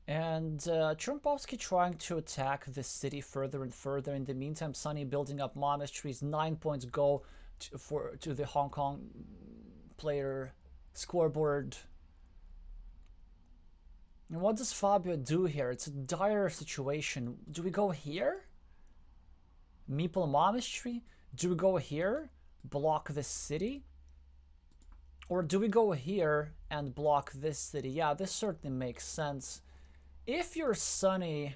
And Trumposky trying to attack the city further and further. In the meantime, Sunny building up monasteries. 9 points go to the Hong Kong player scoreboard. And what does Fabio do here? It's a dire situation. Do we go here? Meeple monastery? Do we go here? Block the city? Or do we go here and block this city? Yeah, this certainly makes sense. If you're Sunny,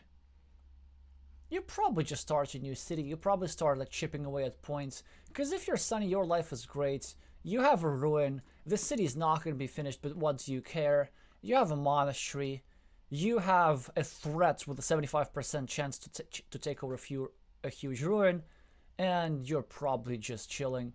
you probably just start a new city. You probably start like chipping away at points. Because if you're Sunny, your life is great. You have a ruin. The city is not going to be finished, but what do you care? You have a monastery. You have a threat with a 75% chance to take over a huge ruin. And you're probably just chilling.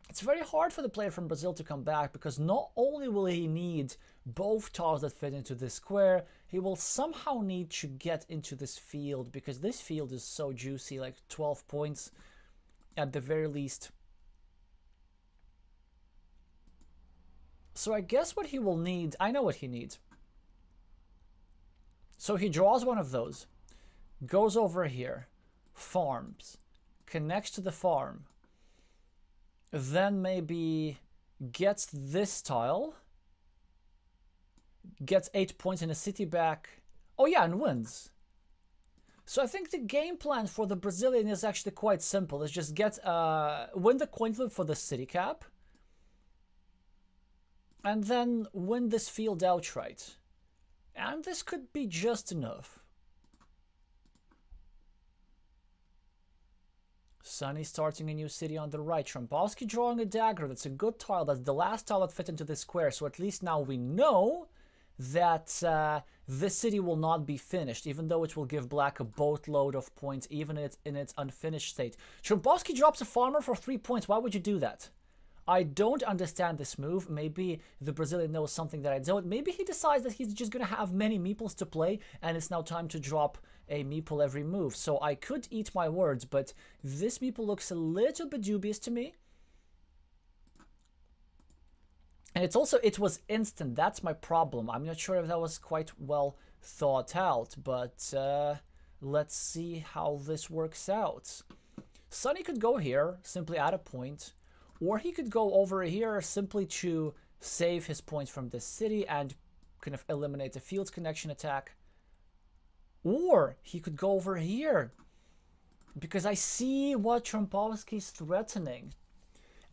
It's very hard for the player from Brazil to come back because not only will he need both tiles that fit into this square, he will somehow need to get into this field because this field is so juicy, like 12 points at the very least. So I guess what he will need, I know what he needs. So he draws one of those, goes over here, farms, connects to the farm, then maybe gets this tile, gets 8 points in a city back. Oh yeah, and wins. So I think the game plan for the Brazilian is actually quite simple. It's just win the coin flip for the city cap, and then win this field outright. And this could be just enough. Sunny starting a new city on the right. Trumposky drawing a dagger. That's a good tile. That's the last tile that fit into this square. So at least now we know that this city will not be finished, even though it will give black a boatload of points, even in its unfinished state. Trumposky drops a farmer for 3 points. Why would you do that? I don't understand this move. Maybe the Brazilian knows something that I don't. Maybe he decides that he's just going to have many meeples to play, and it's now time to drop a meeple every move. So I could eat my words, but this meeple looks a little bit dubious to me. And it was instant. That's my problem. I'm not sure if that was quite well thought out, but let's see how this works out. Sunny could go here, simply add a point, or he could go over here simply to save his points from this city and kind of eliminate the field's connection attack. Or he could go over here, because I see what Trumposky's threatening.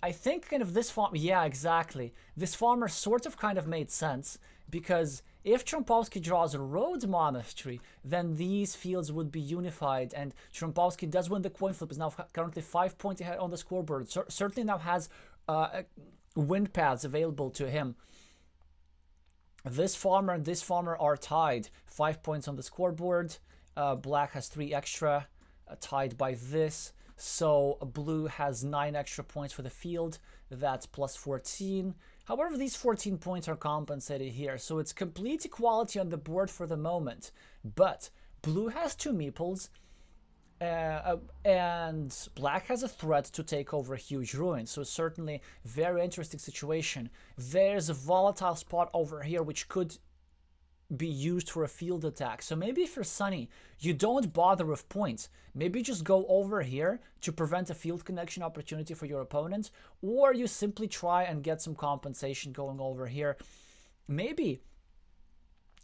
I think kind of this farm, yeah, exactly. This farmer sort of kind of made sense, because if Trumposky draws a road monastery, then these fields would be unified, and Trumposky does win the coin flip, is now currently 5 points ahead on the scoreboard. Certainly now has wind paths available to him. This farmer and this farmer are tied. 5 points on the scoreboard. Black has 3 extra, tied by this. So blue has 9 extra points for the field. That's plus 14. However, these 14 points are compensated here. So it's complete equality on the board for the moment. But blue has 2 meeples. And black has a threat to take over a huge ruin. So certainly very interesting situation. There's a volatile spot over here which could be used for a field attack. So maybe if you're Sunny, you don't bother with points. Maybe just go over here to prevent a field connection opportunity for your opponent, or you simply try and get some compensation going over here. Maybe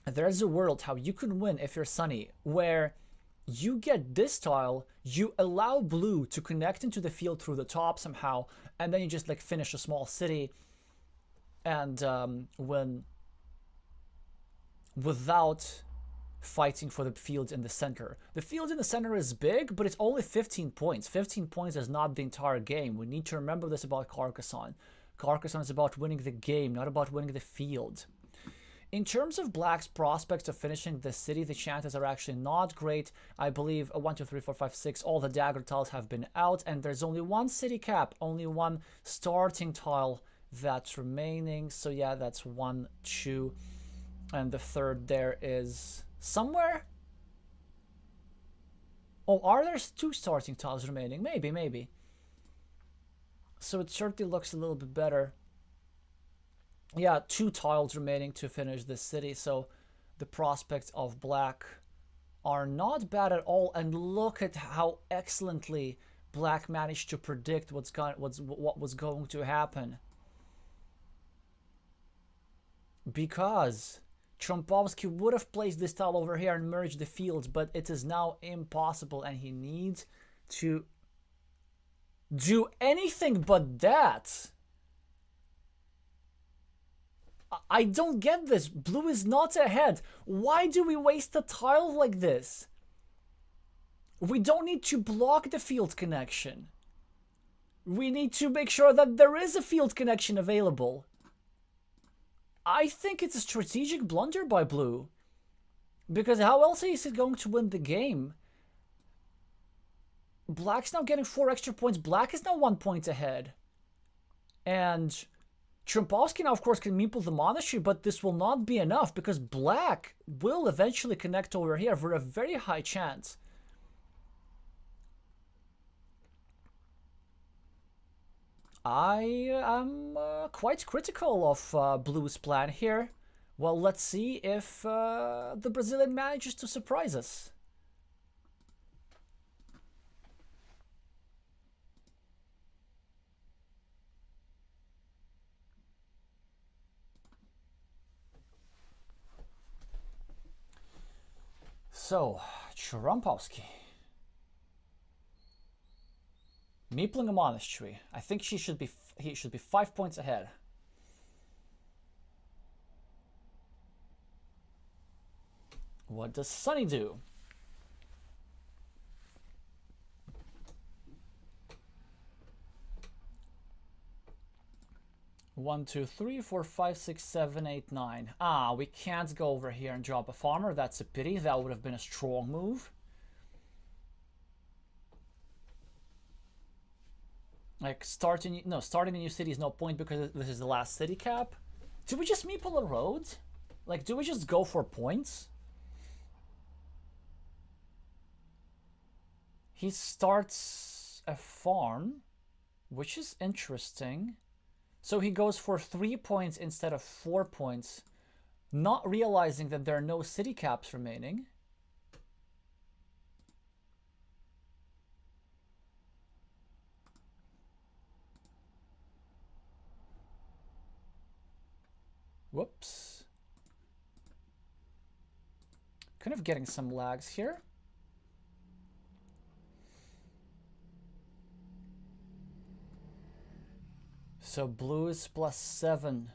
there's a world how you can win if you're Sunny, where you get this tile, you allow blue to connect into the field through the top somehow, and then you just like finish a small city and win without fighting for the field in the center. The field in the center is big, but it's only 15 points. 15 points is not the entire game. We need to remember this about Carcassonne. Carcassonne is about winning the game, not about winning the field. In terms of black's prospects of finishing the city, the chances are actually not great. I believe 1, 2, 3, 4, 5, 6, all the dagger tiles have been out, and there's only 1 city cap, only 1 starting tile that's remaining. So yeah, that's 1, 2, and the third there is somewhere. Oh, are there 2 starting tiles remaining? Maybe. So it certainly looks a little bit better. Yeah, 2 tiles remaining to finish this city, so the prospects of black are not bad at all. And look at how excellently black managed to predict what was going to happen, because Trumposky would have placed this tile over here and merged the fields, but it is now impossible, and he needs to do anything but that. I don't get this. Blue is not ahead. Why do we waste a tile like this? We don't need to block the field connection. We need to make sure that there is a field connection available. I think it's a strategic blunder by Blue. Because how else is it going to win the game? Black's now getting 4 extra points. Black is now 1 point ahead. And Trumposky now, of course, can meeple the monastery, but this will not be enough because Black will eventually connect over here for a very high chance. I am quite critical of Blue's plan here. Well, let's see if the Brazilian manages to surprise us. So, Trumposky. Meepling a monastery. I think he should be 5 points ahead. What does Sunny do? One, two, three, four, five, six, seven, eight, 9. Ah, we can't go over here and drop a farmer. That's a pity. That would have been a strong move. Like starting a new city is no point because this is the last city cap. Do we just meeple a road? Like, do we just go for points? He starts a farm, which is interesting. So he goes for 3 points instead of 4 points, not realizing that there are no city caps remaining. Whoops. Kind of getting some lags here. So Blue is +7.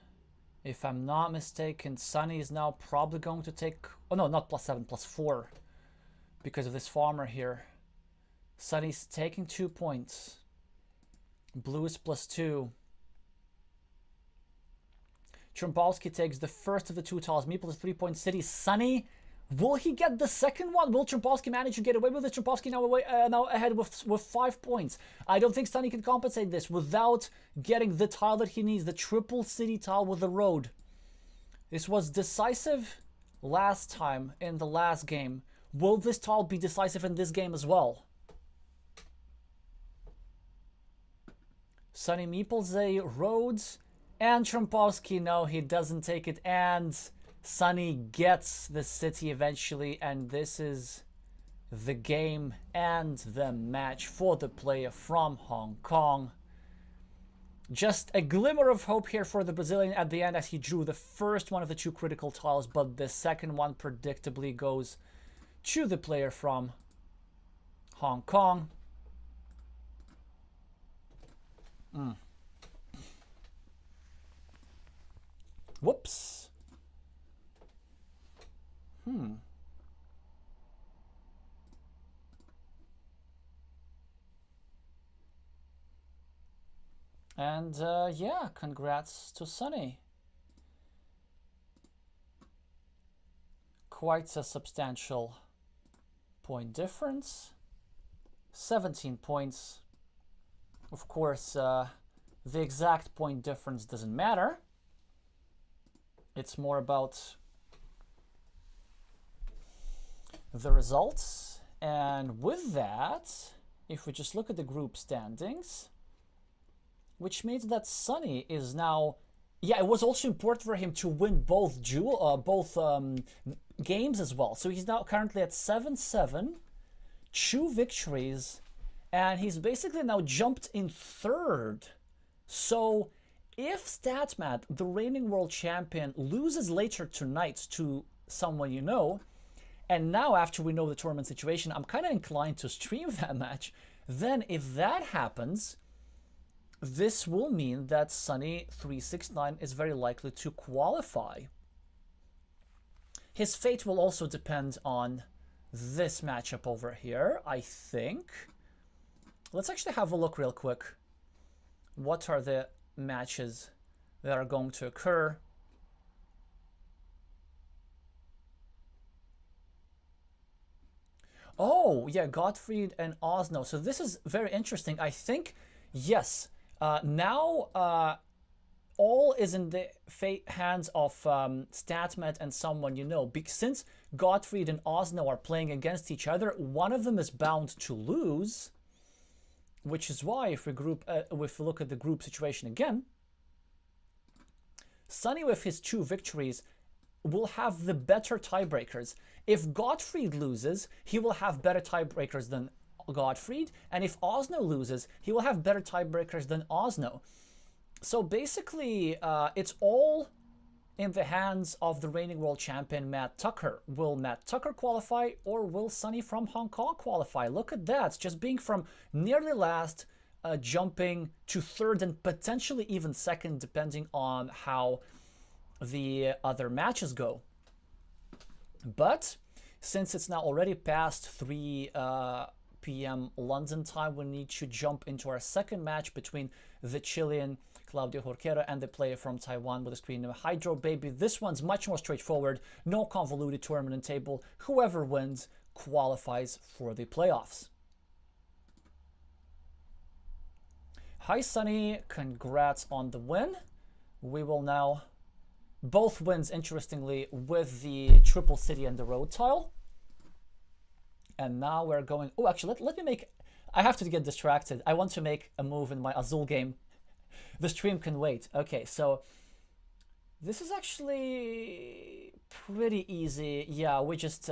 If I'm not mistaken, Sunny is now probably going to take... Oh no, not +7, +4. Because of this farmer here. Sunny's taking 2 points. Blue is +2. Trumposky takes the first of the 2 tiles. Meeple is 3-point city. Sunny, will he get the second one? Will Trumposky manage to get away with it? Trumposky now ahead with 5 points. I don't think Sunny can compensate this without getting the tile that he needs. The triple city tile with the road. This was decisive last time in the last game. Will this tile be decisive in this game as well? Sunny meeples a roads. And Trumposky, no, he doesn't take it. And Sunny gets the city eventually. And this is the game and the match for the player from Hong Kong. Just a glimmer of hope here for the Brazilian at the end as he drew the first one of the 2 critical tiles. But the second one predictably goes to the player from Hong Kong. Whoops. And yeah, congrats to Sunny. Quite a substantial point difference. 17 points. Of course, the exact point difference doesn't matter. It's more about the results. And with that, if we just look at the group standings, which means that Sunny is now... Yeah, it was also important for him to win both games as well. So he's now currently at 7-7, 2 victories, and he's basically now jumped in 3rd. So... if StatMat, the reigning world champion, loses later tonight to someone you know, and now after we know the tournament situation, I'm kind of inclined to stream that match, then if that happens, this will mean that Sunny 369 is very likely to qualify. His fate will also depend on this matchup over here, I think. Let's actually have a look real quick. What are the matches that are going to occur? Oh, yeah, Gottfried and Osno. So this is very interesting. I think, yes, now all is in the hands of StatMed and someone you know. Since Gottfried and Osno are playing against each other, one of them is bound to lose, which is why if we look at the group situation again, Sunny with his 2 victories will have the better tiebreakers. If Gottfried loses, he will have better tiebreakers than Gottfried, and if Osno loses, he will have better tiebreakers than Osno. So basically, it's all in the hands of the reigning world champion, Matt Tucker. Will Matt Tucker qualify, or will Sunny from Hong Kong qualify? Look at that, just being from nearly last, jumping to 3rd and potentially even 2nd, depending on how the other matches go. But since it's now already past 3 p.m. London time, we need to jump into our second match between the Chilean Claudia Jorquera and the player from Taiwan with a screen name Hydro Baby. This one's much more straightforward, no convoluted tournament table. Whoever wins qualifies for the playoffs. Hi Sunny, congrats on the win. We will now, both wins interestingly with the triple city and the road tile. And now we're going, oh actually let me make, I have to get distracted. I want to make a move in my Azul game. The stream can wait. Okay, so this is actually pretty easy. Yeah, we just,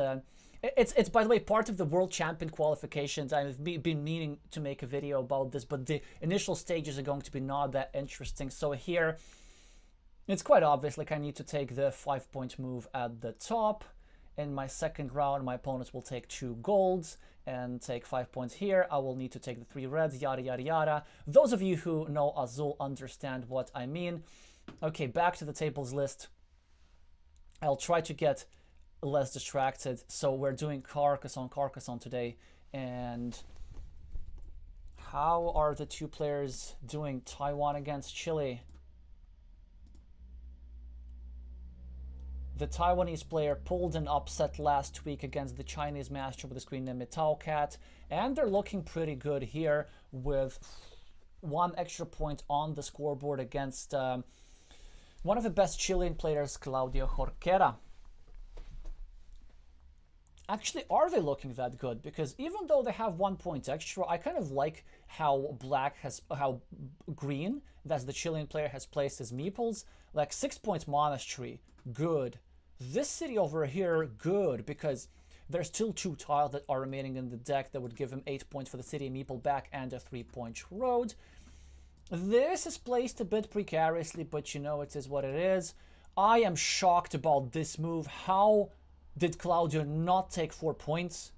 it's by the way part of the world champion qualifications. I've been meaning to make a video about this, but the initial stages are going to be not that interesting. So here, it's quite obvious, like I need to take the 5-point move at the top. In my second round, my opponents will take 2 golds and take 5 points here. I will need to take the 3 reds, yada, yada, yada. Those of you who know Azul understand what I mean. Okay, back to the tables list. I'll try to get less distracted. So we're doing Carcassonne today. And how are the 2 players doing? Taiwan against Chile. The Taiwanese player pulled an upset last week against the Chinese master with the screen name Metal Cat, and they're looking pretty good here with 1 extra point on the scoreboard against one of the best Chilean players, Claudia Jorquera. Actually, are they looking that good? Because even though they have 1 point extra, I kind of like how green, that's the Chilean player, has placed his meeples. Like 6 points monastery, good. This city over here, good, because there's still 2 tiles that are remaining in the deck that would give him 8 points for the city meeple back and a 3-point road. This is placed a bit precariously, but you know, it is what it is. I am shocked about this move. How did Claudia not take 4 points?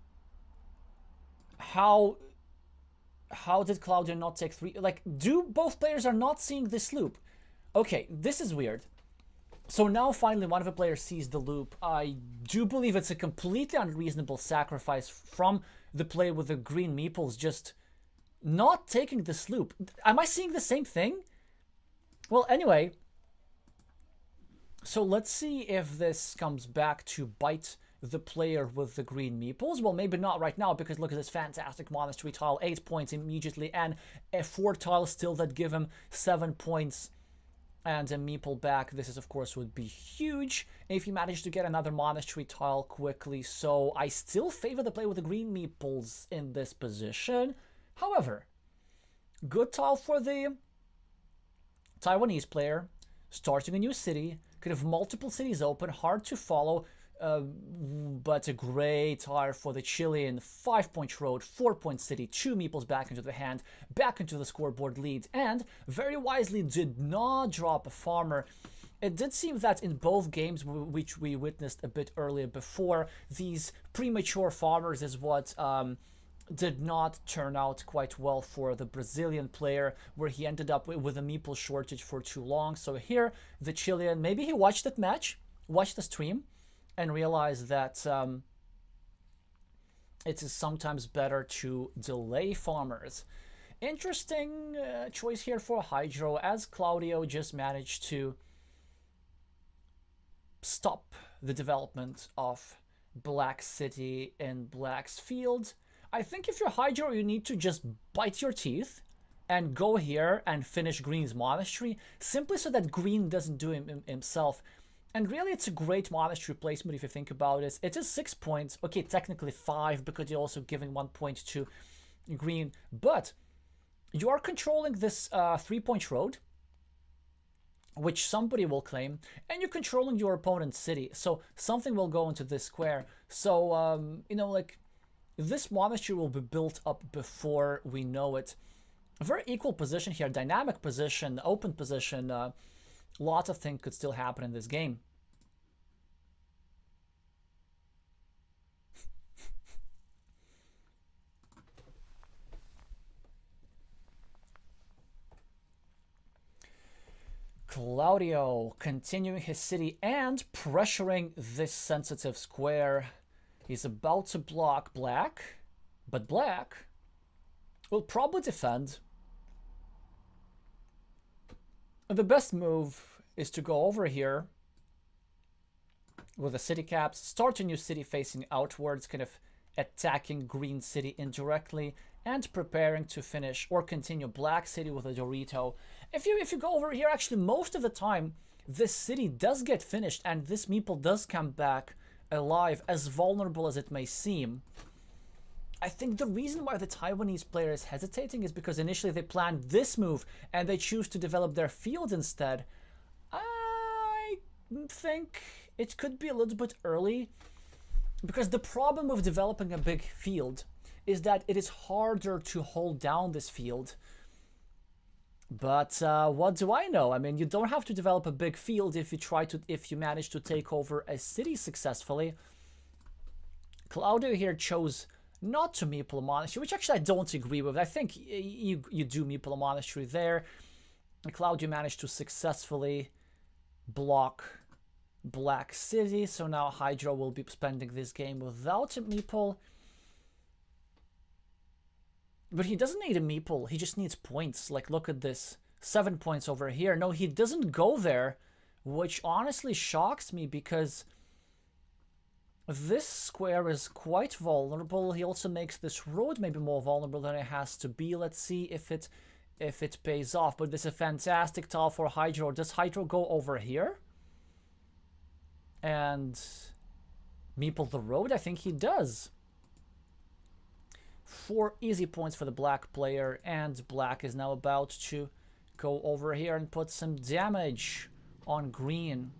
How did Claudia not take 3? Like, both players are not seeing this loop? Okay, this is weird. So now finally one of the players sees the loop. I do believe it's a completely unreasonable sacrifice from the player with the green meeples just not taking this loop. Am I seeing the same thing? Well, anyway, so let's see if this comes back to bite the player with the green meeples. Well, maybe not right now, because look at this fantastic monastery tile, 8 points immediately, and a 4 tile still that give him 7 points. And a meeple back. This is, of course, would be huge if you manage to get another monastery tile quickly. So I still favor the play with the green meeples in this position. However, good tile for the Taiwanese player. Starting a new city. Could have multiple cities open. Hard to follow. But a great tire for the Chilean. 5-point road, 4-point city, 2 meeples back into the hand, back into the scoreboard lead, and very wisely did not drop a farmer. It did seem that in both games, which we witnessed a bit earlier before, these premature farmers is what did not turn out quite well for the Brazilian player, where he ended up with a meeple shortage for too long. So here, the Chilean, maybe he watched that match, watched the stream, and realized that it is sometimes better to delay farmers. Interesting choice here for Hydro, as Claudio just managed to stop the development of Black City in Black's field. I think if you're Hydro, you need to just bite your teeth and go here and finish Green's monastery, simply so that Green doesn't do himself. And really, it's a great monastery placement if you think about it. It is 6 points. Okay, technically 5, because you're also giving 1 point to Green. But you are controlling this 3-point road, which somebody will claim, and you're controlling your opponent's city. So something will go into this square. So, you know, like, this monastery will be built up before we know it. A very equal position here, dynamic position, open position. Lots of things could still happen in this game. Claudio continuing his city and pressuring this sensitive square. He's about to block Black, but Black will probably defend. The best move is to go over here with the city caps, start a new city facing outwards, kind of attacking Green City indirectly, and preparing to finish or continue Black City with a Dorito. If you go over here, actually most of the time this city does get finished and this meeple does come back alive, as vulnerable as it may seem. I think the reason why the Taiwanese player is hesitating is because initially they planned this move and they choose to develop their field instead. I think it could be a little bit early, because the problem with developing a big field is that it is harder to hold down this field. But what do I know? I mean, you don't have to develop a big field if you manage to take over a city successfully. Claudio here chose not to meeple a monastery, which actually I don't agree with. I think you do meeple a monastery there. Claudio managed to successfully block Black City, so now Hydro will be spending this game without a meeple. But he doesn't need a meeple, he just needs points. Like, look at this, 7 points over here. No, he doesn't go there, which honestly shocks me, because this square is quite vulnerable. He also makes this road maybe more vulnerable than it has to be. Let's see if it pays off. But this is a fantastic tile for Hydro. Does Hydro go over here and meeple the road? I think he does. 4 easy points for the Black player, and Black is now about to go over here and put some damage on Green.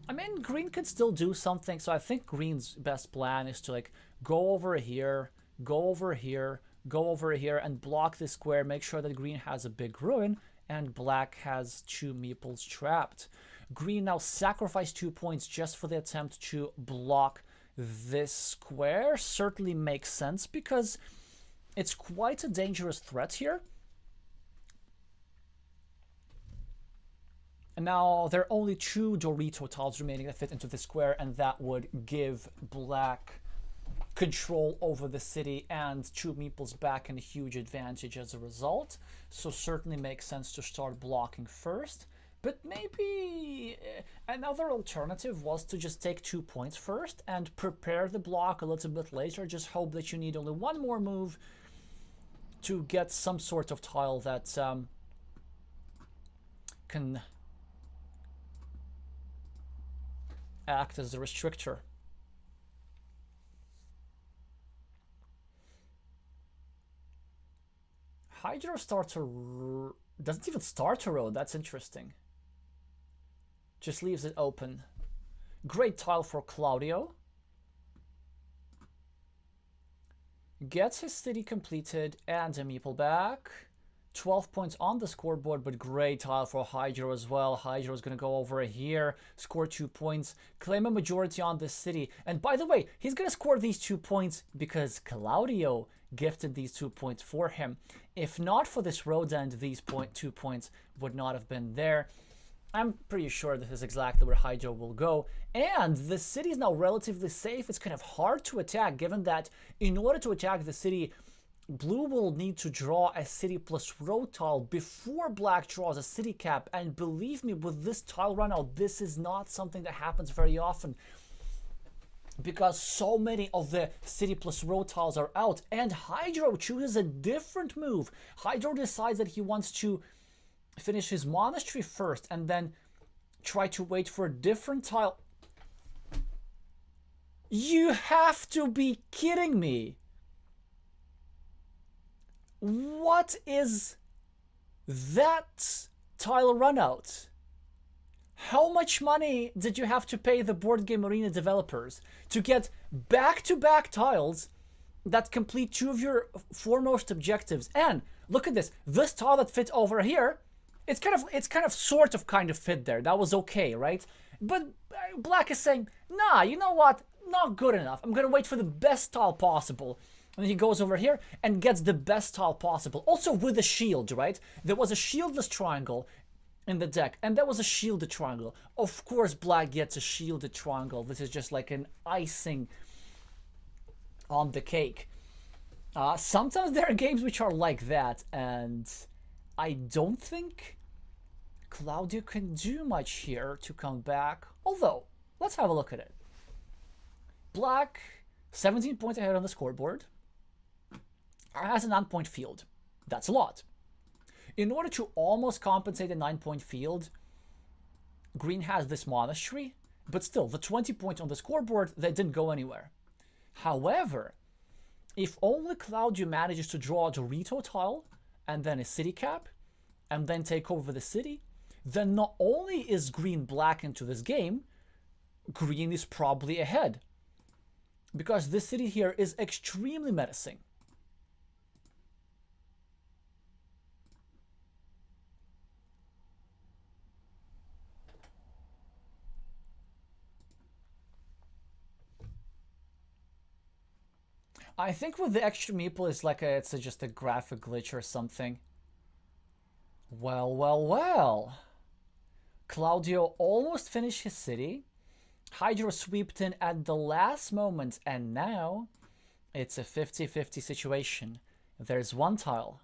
I mean, Green could still do something, so I think Green's best plan is to, like, go over here, go over here, go over here, and block this square, make sure that Green has a big ruin, and Black has 2 meeples trapped. Green now sacrificed 2 points just for the attempt to block this square. Certainly makes sense, because it's quite a dangerous threat here. And now there are only 2 Dorito tiles remaining that fit into the square, and that would give Black control over the city and 2 meeples back and a huge advantage as a result. So certainly makes sense to start blocking first. But maybe another alternative was to just take 2 points first and prepare the block a little bit later. Just hope that you need only 1 more move to get some sort of tile that can act as a restrictor. Hydro doesn't even start a road. That's interesting. Just leaves it open. Great tile for Claudio. Gets his city completed and a meeple back. 12 points on the scoreboard, but great tile for Hydro as well. Hydro is going to go over here, score 2 points, claim a majority on this city. And by the way, he's going to score these 2 points because Claudio gifted these 2 points for him. If not for this road end, these 2 points would not have been there. I'm pretty sure this is exactly where Hydro will go. And the city is now relatively safe. It's kind of hard to attack, given that in order to attack the city, Blue will need to draw a city plus road tile before Black draws a city cap. And believe me, with this tile run out, this is not something that happens very often, because so many of the city plus road tiles are out. And Hydro chooses a different move. Hydro decides that he wants to finish his monastery first and then try to wait for a different tile. You have to be kidding me. What is that tile run out? How much money did you have to pay the Board Game Arena developers to get back-to-back tiles that complete 2 of your foremost objectives? And look at this. This tile that fit over here, it's kind of fit there. That was okay, right? But Black is saying, nah, you know what? Not good enough. I'm going to wait for the best tile possible. And he goes over here and gets the best tile possible. Also with a shield, right? There was a shieldless triangle in the deck, and there was a shielded triangle. Of course, Black gets a shielded triangle. This is just like an icing on the cake. Sometimes there are games which are like that, and I don't think Claudia can do much here to come back. Although, let's have a look at it. Black, 17 points ahead on the scoreboard, has a 9-point field. That's a lot. In order to almost compensate a 9-point field, Green has this monastery, but still, the 20 points on the scoreboard, they didn't go anywhere. However, if only Claudio manages to draw a Dorito tile, and then a city cap, and then take over the city, then not only is Green Black into this game, Green is probably ahead. Because this city here is extremely menacing. I think with the extra meeple, it's just a graphic glitch or something. Well, well, well. Claudio almost finished his city. Hydro sweeped in at the last moment, and now it's a 50-50 situation. There's one tile,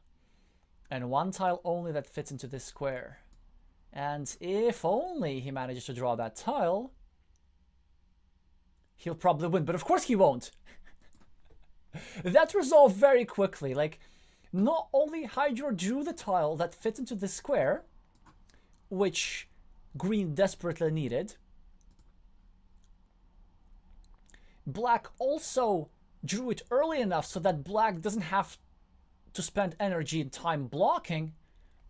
and one tile only that fits into this square. And if only he manages to draw that tile, he'll probably win. But of course he won't. That resolved very quickly. Like, not only Hydro drew the tile that fits into this square, which Green desperately needed, Black also drew it early enough so that Black doesn't have to spend energy and time blocking.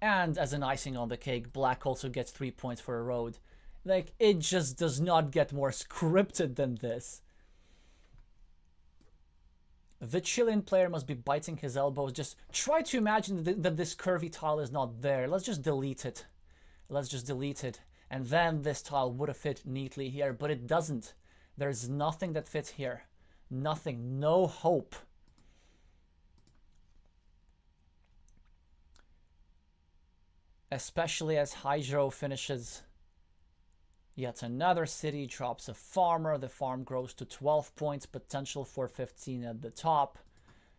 And as an icing on the cake, Black also gets 3 points for a road. Like, it just does not get more scripted than this. The Chilean player must be biting his elbows. Just try to imagine that this curvy tile is not there. Let's just delete it. Let's just delete it. And then this tile would have fit neatly here, but it doesn't. There's nothing that fits here. Nothing. No hope. Especially as Hydro finishes yet another city, drops a farmer. The farm grows to 12 points, potential for 15 at the top.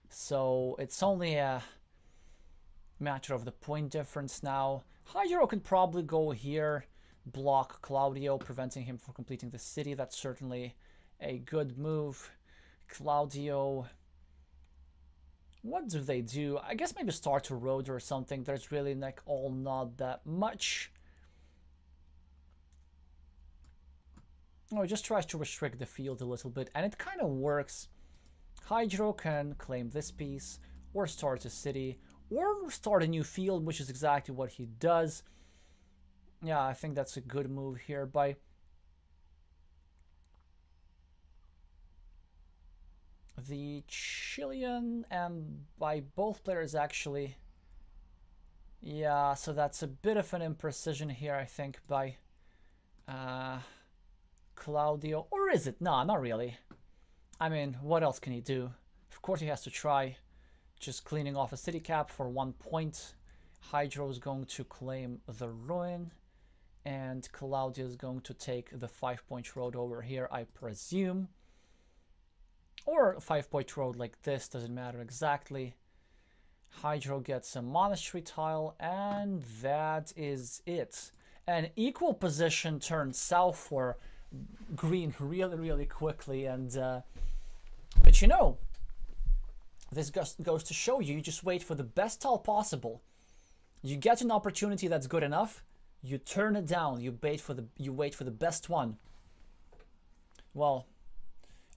So it's only a matter of the point difference now. Hydro can probably go here, block Claudio, preventing him from completing the city. That's certainly a good move. Claudio, what do they do? I guess maybe start a road or something. There's really like all not that much. Oh, it just tries to restrict the field a little bit, and it kind of works. Hydro can claim this piece, or start a city, or start a new field, which is exactly what he does. Yeah, I think that's a good move here by the Chilean, and by both players actually. Yeah, so that's a bit of an imprecision here, I think, by Claudio. Or is it? No, not really. I mean, what else can he do? Of course he has to try just cleaning off a city cap for 1 point. Hydro is going to claim the ruin. And Claudia is going to take the 5-point road over here, I presume. Or a 5-point road like this, doesn't matter exactly. Hydro gets a monastery tile, and that is it. An equal position turned south for green really, really quickly. And but you know, this goes to show you just wait for the best tile possible. You get an opportunity that's good enough, you turn it down, you wait for the best one. Well,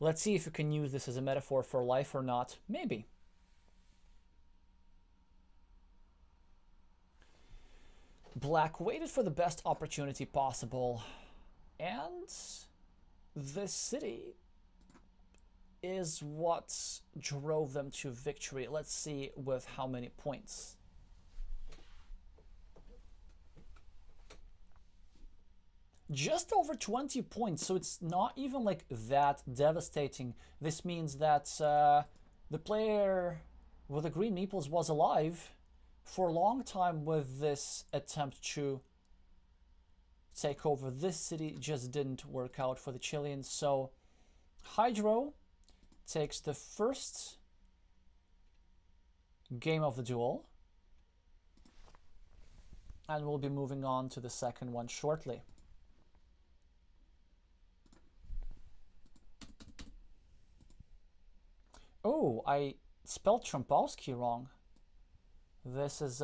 let's see if you can use this as a metaphor for life or not. Maybe. Black waited for the best opportunity possible, and this city is what drove them to victory. Let's see with how many points. Just over 20 points, so it's not even like that devastating. This means that the player with the green meeples was alive for a long time with this attempt to take over this city. Just didn't work out for the Chileans. So Hydro takes the first game of the duel, and we'll be moving on to the second one shortly. Oh, I spelled Trumposky wrong. This is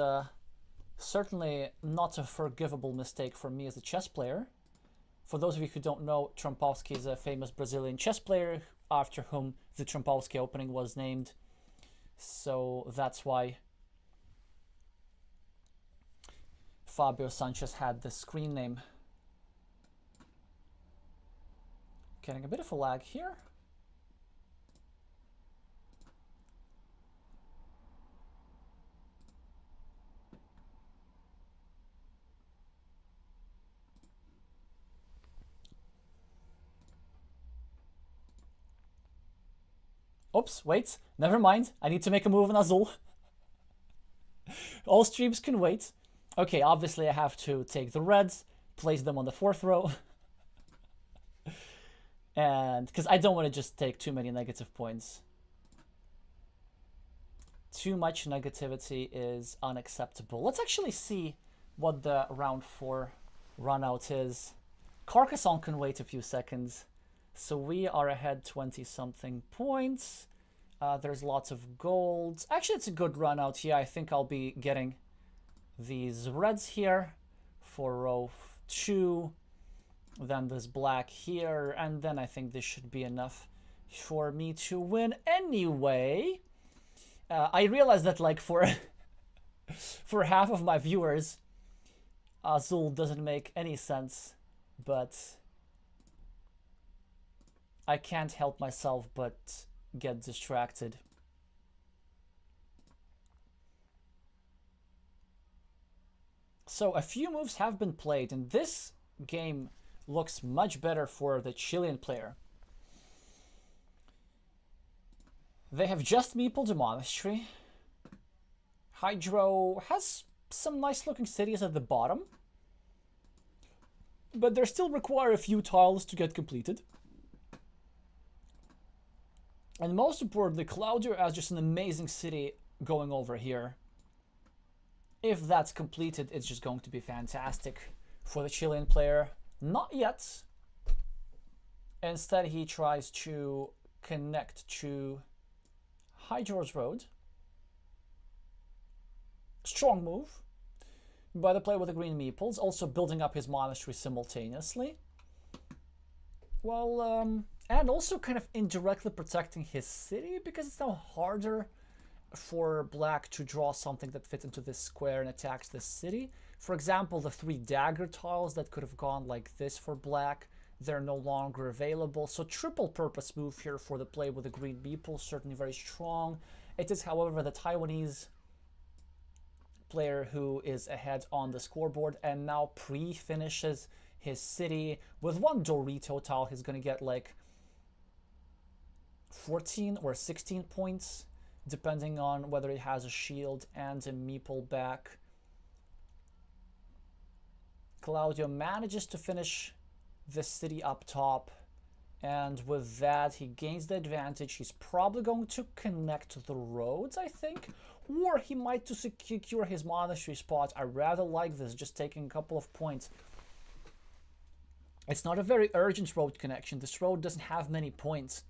certainly not a forgivable mistake for me as a chess player. For those of you who don't know, Trumposky is a famous Brazilian chess player after whom the Trumposky opening was named. So that's why Fabio Sanchez had the screen name. Getting a bit of a lag here. Oops, wait, never mind. I need to make a move on Azul. All streams can wait. Okay, obviously I have to take the reds, place them on the 4th row. And because I don't want to just take too many negative points. Too much negativity is unacceptable. Let's actually see what the round 4 run out is. Carcassonne can wait a few seconds. So we are ahead 20-something points. There's lots of gold. Actually, it's a good run out here. I think I'll be getting these reds here for row 2. Then this black here. And then I think this should be enough for me to win anyway. I realize that like for for half of my viewers, Azul doesn't make any sense. But I can't help myself but get distracted. So a few moves have been played, and this game looks much better for the Chilean player. They have just meepled a monastery. Hydro has some nice looking cities at the bottom, but they still require a few tiles to get completed. And most importantly, Claudia has just an amazing city going over here. If that's completed, it's just going to be fantastic for the Chilean player. Not yet. Instead, he tries to connect to Hydro's Road. Strong move by the player with the green meeples, also building up his monastery simultaneously. Well, and also kind of indirectly protecting his city, because it's now harder for black to draw something that fits into this square and attacks this city. For example, the 3 dagger tiles that could have gone like this for black, they're no longer available. So triple purpose move here for the player with the green meeple, certainly very strong. It is, however, the Taiwanese player who is ahead on the scoreboard and now pre-finishes his city. With one Dorito tile, he's going to get like 14 or 16 points, depending on whether he has a shield and a meeple back. Claudia manages to finish the city up top, and with that he gains the advantage. He's probably going to connect the roads, I think, or he might to secure his monastery spot. I rather like this, just taking a couple of points. It's not a very urgent road connection. This road doesn't have many points.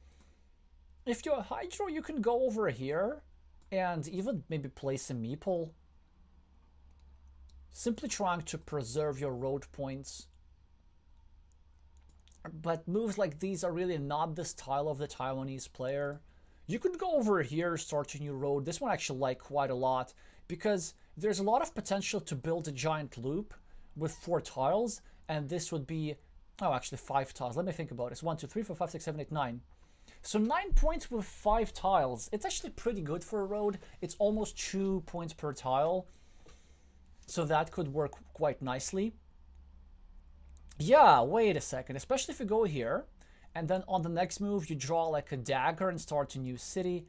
If you're a Hydro, you can go over here and even maybe place a meeple, simply trying to preserve your road points. But moves like these are really not the style of the Taiwanese player. You could go over here, start a new road. This one I actually like quite a lot, because there's a lot of potential to build a giant loop with 4 tiles, and this would be, oh, actually 5 tiles. Let me think about it. It's 1, 2, 3, 4, 5, 6, 7, 8, 9. So 9 points with 5 tiles. It's actually pretty good for a road. It's almost 2 points per tile. So that could work quite nicely. Yeah, wait a second. Especially if you go here, and then on the next move you draw like a dagger and start a new city.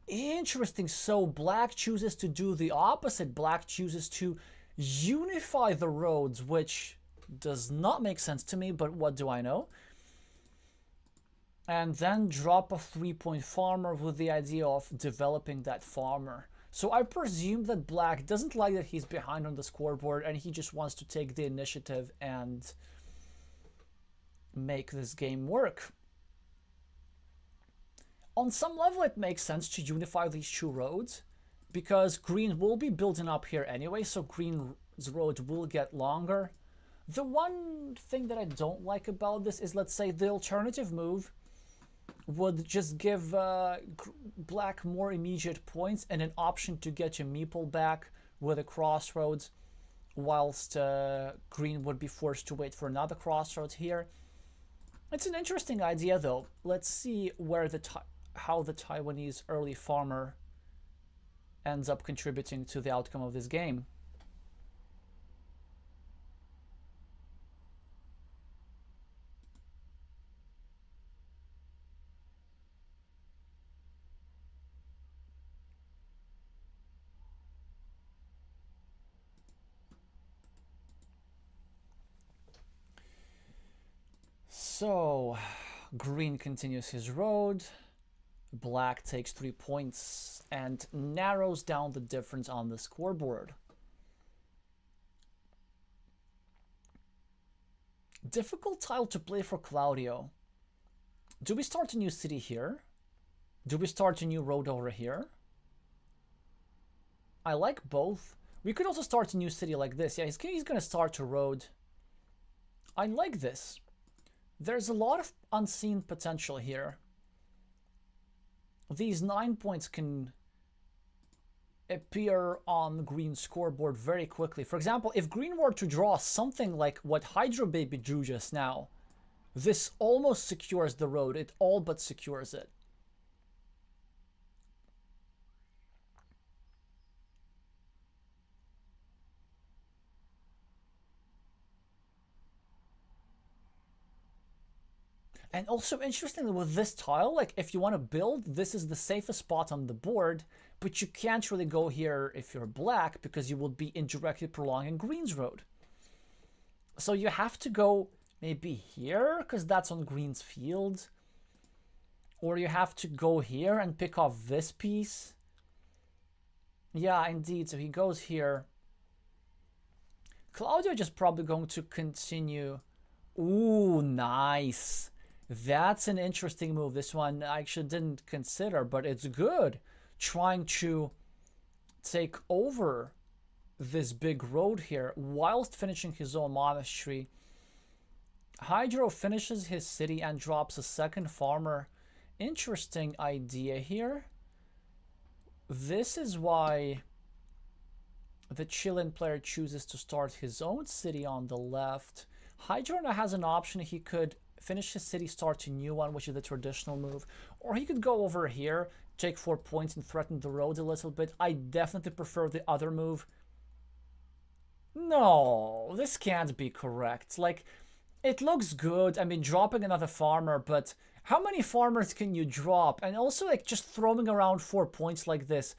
Interesting. So black chooses to do the opposite. Black chooses to unify the roads, which does not make sense to me, but what do I know? And then drop a 3-point farmer with the idea of developing that farmer. So I presume that black doesn't like that he's behind on the scoreboard, and he just wants to take the initiative and make this game work. On some level it makes sense to unify these 2 roads, because green will be building up here anyway, so green's road will get longer. The one thing that I don't like about this is, let's say the alternative move would just give black more immediate points and an option to get your meeple back with a crossroads, whilst green would be forced to wait for another crossroads here. It's an interesting idea though. Let's see where how the Taiwanese early farmer ends up contributing to the outcome of this game. So, green continues his road, black takes 3 points and narrows down the difference on the scoreboard. Difficult tile to play for Claudio. Do we start a new city here? Do we start a new road over here? I like both. We could also start a new city like this. Yeah, he's going to start a road. I like this. There's a lot of unseen potential here. These 9 points can appear on green's scoreboard very quickly. For example, if green were to draw something like what Hydro Baby drew just now, this almost secures the road. It all but secures it. And also interestingly with this tile, like if you want to build, this is the safest spot on the board, but you can't really go here if you're black because you would be indirectly prolonging green's road. So you have to go maybe here because that's on green's field, or you have to go here and pick off this piece. Yeah, indeed. So he goes here. Claudia just probably going to continue. Ooh, nice. That's an interesting move. This one I actually didn't consider, but it's good. Trying to take over this big road here whilst finishing his own monastery. Hydro finishes his city and drops a second farmer. Interesting idea here. This is why the Chilean player chooses to start his own city on the left. Hydro now has an option. He could finish his city, start a new one, which is the traditional move. Or he could go over here, take 4 points and threaten the road a little bit. I definitely prefer the other move No, this can't be correct. Like, it looks good. I mean, dropping another farmer, but how many farmers can you drop? And also, like, just throwing around 4 points like this.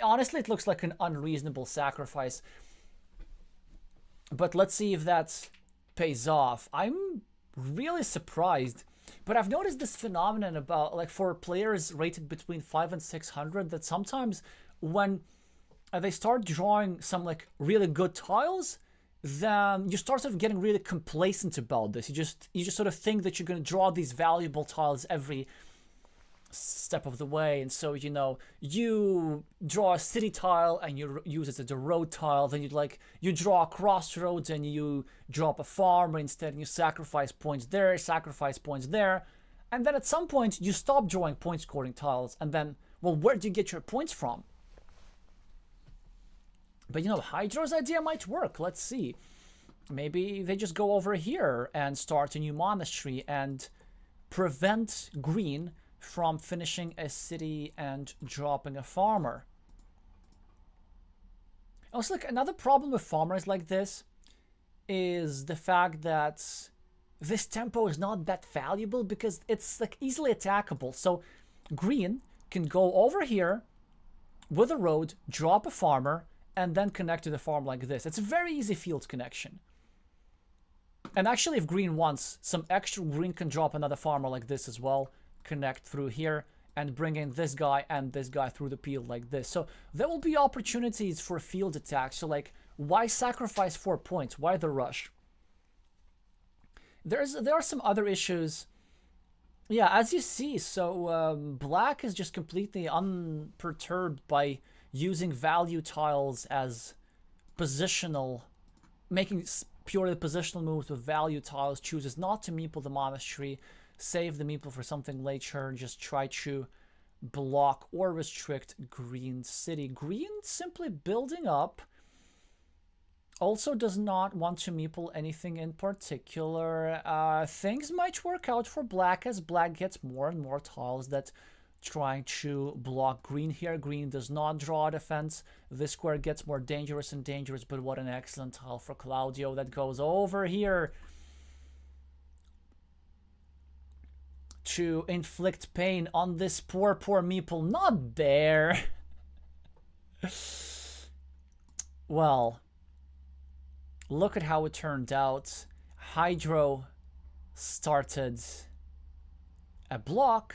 Honestly, it looks like an unreasonable sacrifice. But let's see if that pays off. I'm really surprised. But I've noticed this phenomenon about, like, for players rated between 5 and 600, that sometimes when they start drawing some, like, really good tiles, then you start sort of getting really complacent about this. You just sort of think that you're going to draw these valuable tiles every step of the way, and so, you know, you draw a city tile and you use it as a road tile, then you draw a crossroads and you drop a farm instead, and you sacrifice points there, and then at some point you stop drawing point scoring tiles, and then, well, where do you get your points from? But, you know, Hydro's idea might work. Let's see. Maybe they just go over here and start a new monastery and prevent green from finishing a city and dropping a farmer. Also, like, another problem with farmers like this is the fact that this tempo is not that valuable because it's, like, easily attackable. So green can go over here with a road, drop a farmer, and then connect to the farm like this. It's a very easy field connection. And actually, if green wants some extra, green can drop another farmer like this as well, connect through here, and bring in this guy and this guy through the field like this. So there will be opportunities for field attacks. So, like, why sacrifice 4 points? Why the rush? There are some other issues. Yeah, as you see, so black is just completely unperturbed by using value tiles as positional, making purely positional moves with value tiles, chooses not to meeple the monastery, save the meeple for something later, just try to block or restrict green city. Green simply building up, also does not want to meeple anything in particular. Things might work out for black as black gets more and more tiles that trying to block green here. Green does not draw a defense. This square gets more dangerous and dangerous, but what an excellent tile for Claudio that goes over here to inflict pain on this poor meeple. Not there. Well, look at how it turned out. Hydro started a block,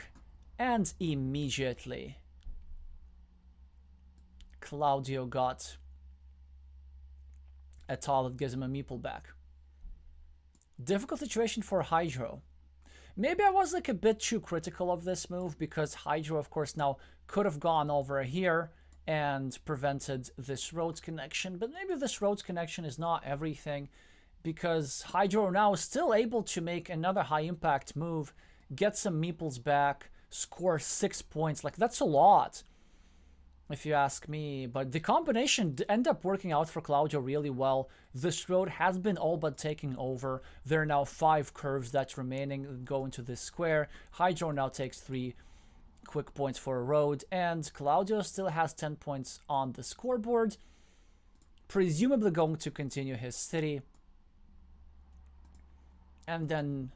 and immediately Claudio got a tile that gives him a meeple back. Difficult situation for Hydro. Maybe I was, like, a bit too critical of this move, because Hydro, of course, now could have gone over here and prevented this roads connection. But maybe this roads connection is not everything, because Hydro now is still able to make another high impact move, get some meeples back, score 6 points. Like, that's a lot, if you ask me. But the combination ended up working out for Claudio really well. This road has been all but taking over. There are now 5 curves that's remaining go into this square. Hydro now takes 3 quick points for a road, and Claudio still has 10 points on the scoreboard, presumably going to continue his city, and then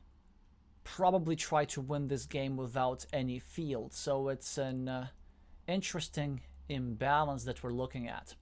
probably try to win this game without any field. So it's an interesting imbalance that we're looking at.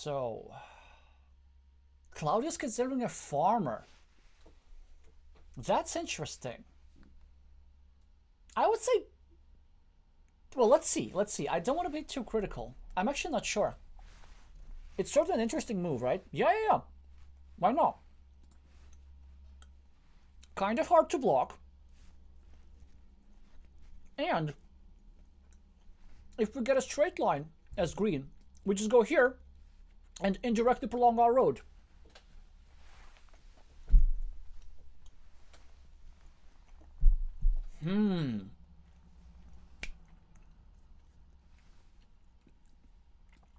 So, Claudia's considering a farmer. That's interesting. I would say, well, let's see. I don't want to be too critical. I'm actually not sure. It's sort of an interesting move, right? Yeah. Why not? Kind of hard to block. And if we get a straight line as green, we just go here and indirectly prolong our road.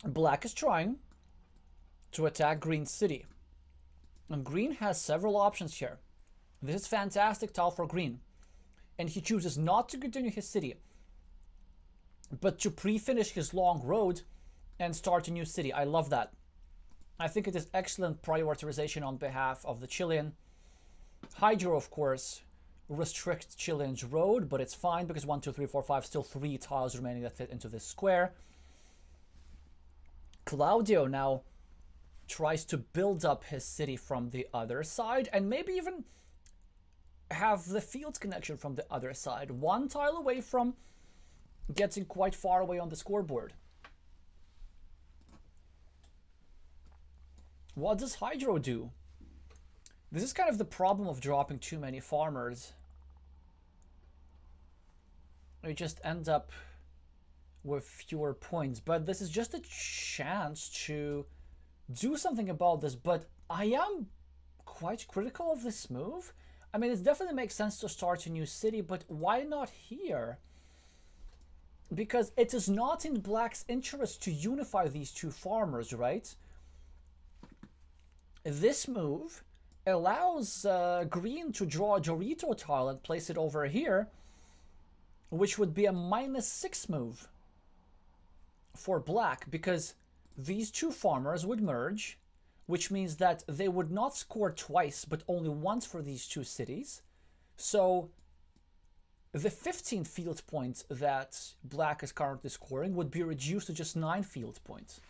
Black is trying to attack Green's city. And Green has several options here. This is fantastic tile for Green. And he chooses not to continue his city, but to pre-finish his long road and start a new city. I love that. I think it is excellent prioritization on behalf of the Chilean. Hydro, of course, restricts Chilean's road, but it's fine because 1, 2, 3, 4, 5, still 3 tiles remaining that fit into this square. Claudio now tries to build up his city from the other side and maybe even have the fields connection from the other side. 1 tile away from getting quite far away on the scoreboard. What does Hydro do? This is kind of the problem of dropping too many farmers. You just end up with fewer points, but this is just a chance to do something about this. But I am quite critical of this move. I mean, it definitely makes sense to start a new city, but why not here? Because it is not in Black's interest to unify these 2 farmers, right? This move allows Green to draw a Dorito tile and place it over here, which would be a -6 move for Black, because these 2 farmers would merge, which means that they would not score twice, but only once for these 2 cities. So the 15 field points that Black is currently scoring would be reduced to just 9 field points.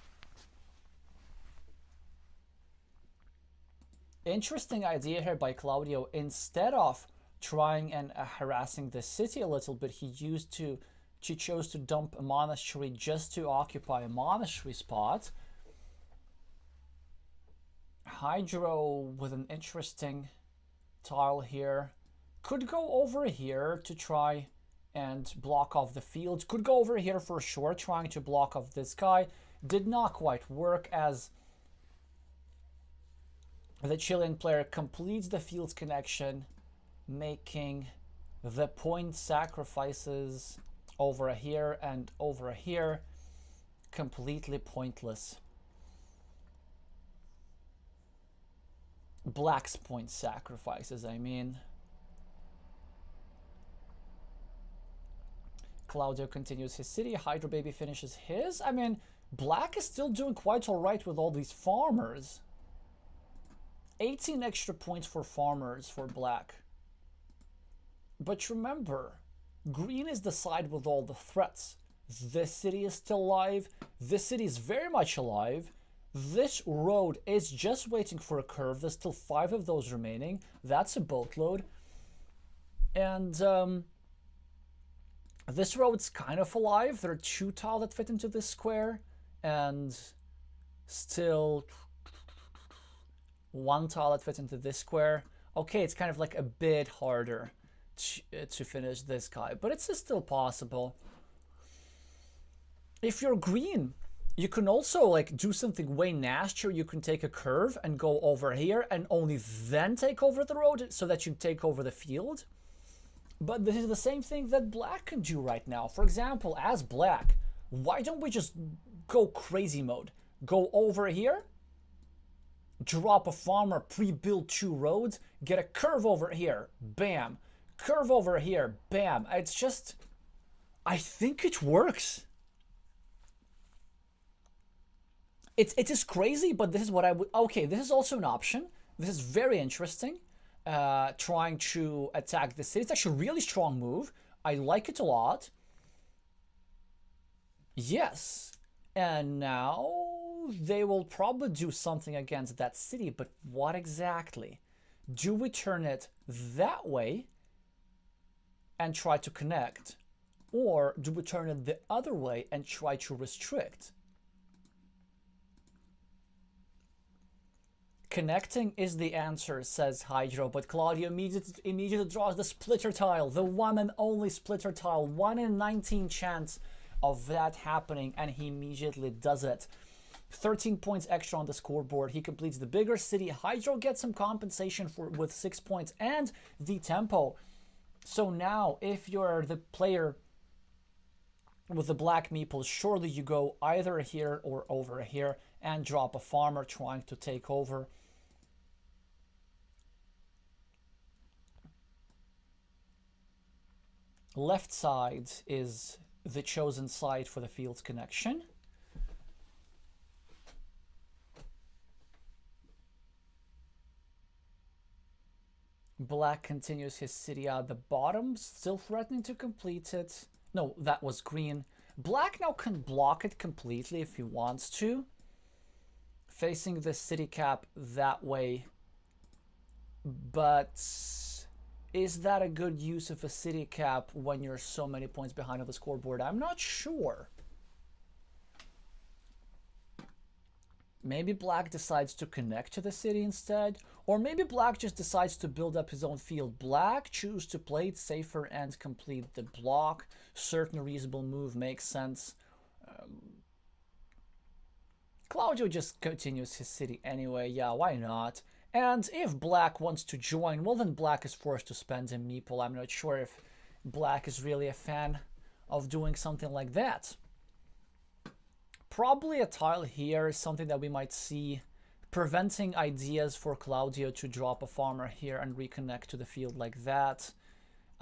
Interesting idea here by Claudio. Instead of trying and harassing the city a little bit, he chose to dump a monastery just to occupy a monastery spot. Hydro with an interesting tile here. Could go over here to try and block off the field. Could go over here for sure, trying to block off this guy. Did not quite work, as the Chilean player completes the field's connection, making the point sacrifices over here and over here completely pointless. Black's point sacrifices, I mean. Claudio continues his city. Hydro Baby finishes his. I mean, Black is still doing quite alright with all these farmers. 18 extra points for farmers for Black. But remember, Green is the side with all the threats. This city is still alive. This city is very much alive. This road is just waiting for a curve. There's still 5 of those remaining. That's a boatload. And this road's kind of alive. There are 2 tiles that fit into this square. And still 1 tile that fits into this square. Okay, it's kind of like a bit harder to finish this guy, but it's still possible. If you're Green, you can also like do something way nastier. You can take a curve and go over here and only then take over the road so that you take over the field. But this is the same thing that Black can do right now. For example, as Black, why don't we just go crazy mode? Go over here, drop a farmer, pre-build 2 roads, get a curve over here, bam. Curve over here, bam. It's just, I think it works. It is crazy, but this is what I would, okay, this is also an option. This is very interesting. Trying to attack the city. It's actually a really strong move. I like it a lot. Yes. And now they will probably do something against that city, but what exactly? Do we turn it that way and try to connect? Or do we turn it the other way and try to restrict? Connecting is the answer, says Hydro, but Claudia immediately draws the splitter tile, the one and only splitter tile. 1 in 19 chance of that happening, and he immediately does it. 13 points extra on the scoreboard. He completes the bigger city. Hydro gets some compensation with 6 points and the tempo. So now, if you're the player with the black meeples, surely you go either here or over here and drop a farmer trying to take over. Left side is the chosen side for the fields connection. Black continues his city at the bottom, still threatening to complete it. No, that was green. Black now can block it completely if he wants to, facing the city cap that way. But is that a good use of a city cap when you're so many points behind on the scoreboard? I'm not sure. Maybe Black decides to connect to the city instead, or maybe Black just decides to build up his own field. Black chooses to play it safer and complete the block. Certain reasonable move makes sense. Claudio just continues his city anyway. Yeah, why not? And if Black wants to join, well, then Black is forced to spend a meeple. I'm not sure if Black is really a fan of doing something like that. Probably a tile here is something that we might see, preventing ideas for Claudio to drop a farmer here and reconnect to the field like that.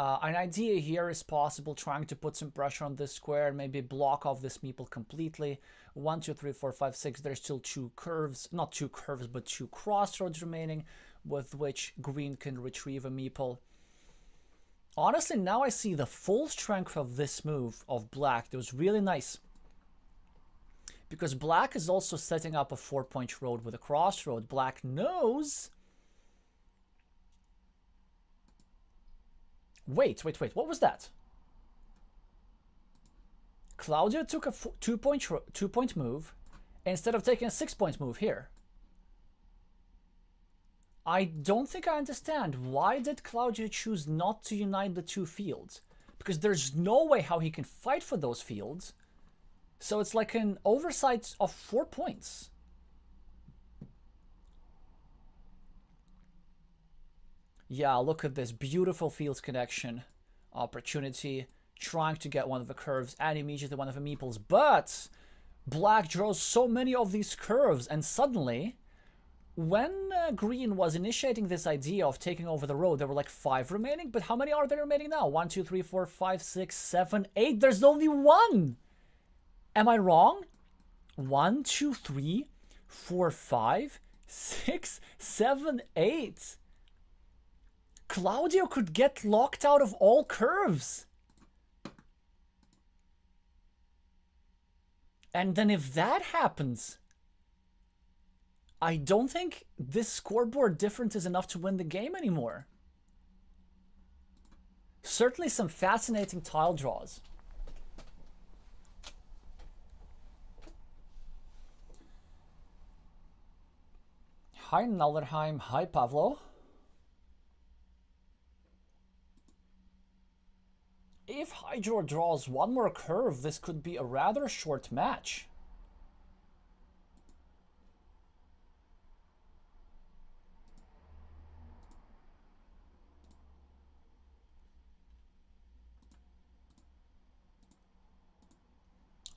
An idea here is possible, trying to put some pressure on this square, maybe block off this meeple completely. 1, 2, 3, 4, 5, 6. There's still 2 curves, not 2 curves, but 2 crossroads remaining, with which green can retrieve a meeple. Honestly, now I see the full strength of this move of Black. It was really nice, because Black is also setting up a 4-point road with a crossroad. Black knows. Wait, what was that? Claudia took a 2-point move instead of taking a 6-point move here. I don't think I understand. Why did Claudia choose not to unite the 2 fields? Because there's no way how he can fight for those fields. So it's like an oversight of 4 points. Yeah, look at this beautiful fields connection opportunity, trying to get one of the curves and immediately one of the meeples. But Black draws so many of these curves, and suddenly, when green was initiating this idea of taking over the road, there were like 5 remaining. But how many are there remaining now? 1, 2, 3, 4, 5, 6, 7, 8. There's only 1. Am I wrong? 1, 2, 3, 4, 5, 6, 7, 8. Claudio could get locked out of all curves. And then if that happens, I don't think this scoreboard difference is enough to win the game anymore. Certainly some fascinating tile draws. Hi Nallerheim, hi Pavlo. If Hydro draws one more curve, this could be a rather short match.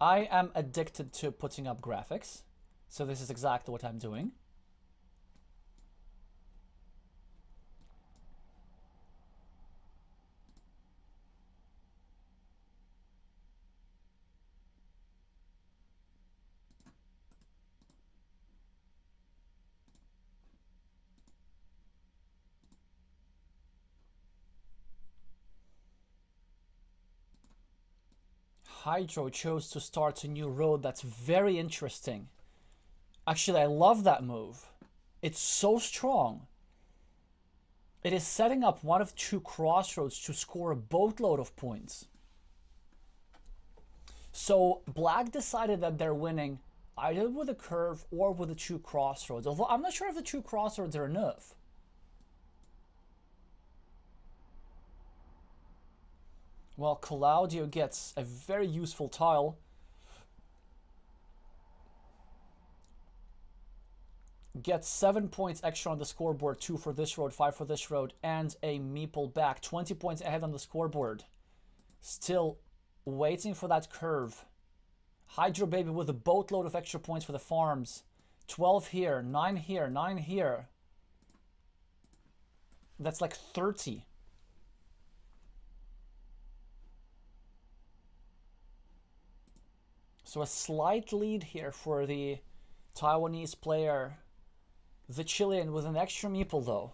I am addicted to putting up graphics, so this is exactly what I'm doing. Hydro chose to start a new road. That's very interesting. Actually, I love that move. It's so strong. It is setting up one of 2 crossroads to score a boatload of points. So Black decided that they're winning either with a curve or with the 2 crossroads. Although I'm not sure if the 2 crossroads are enough. Well, Claudia gets a very useful tile. Gets 7 points extra on the scoreboard, 2 for this road, 5 for this road, and a meeple back. 20 points ahead on the scoreboard. Still waiting for that curve. Hydro Baby with a boatload of extra points for the farms. 12 here, 9 here, 9 here. That's like 30. So a slight lead here for the Taiwanese player. The Chilean with an extra meeple though.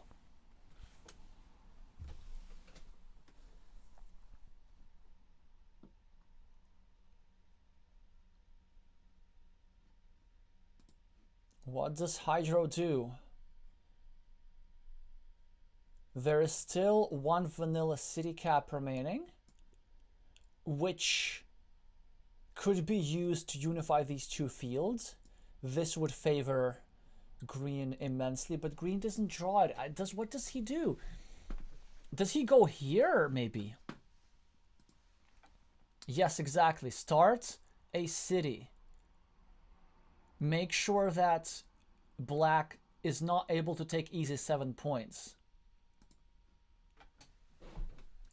What does Hydro do? There is still one vanilla city cap remaining, which could be used to unify these two fields. This would favor green immensely, but green doesn't draw it. What does he do? Does he go here, maybe? Yes, exactly. Start a city. Make sure that black is not able to take easy 7 points.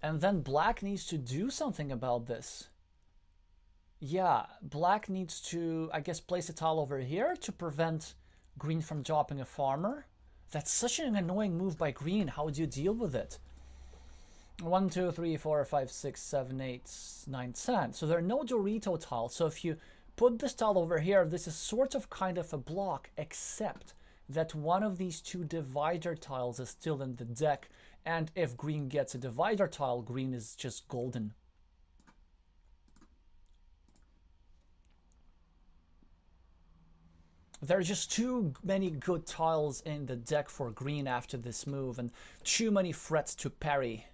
And then black needs to do something about this. Yeah, black needs to, I guess, place a tile over here to prevent green from dropping a farmer. That's such an annoying move by green. How do you deal with it? 1, 2, 3, 4, 5, 6, 7, 8, 9, 10. So there are no Dorito tiles. So if you put this tile over here, this is sort of kind of a block, except that one of these two divider tiles is still in the deck. And if green gets a divider tile, green is just golden. There are just too many good tiles in the deck for green after this move, and too many threats to parry.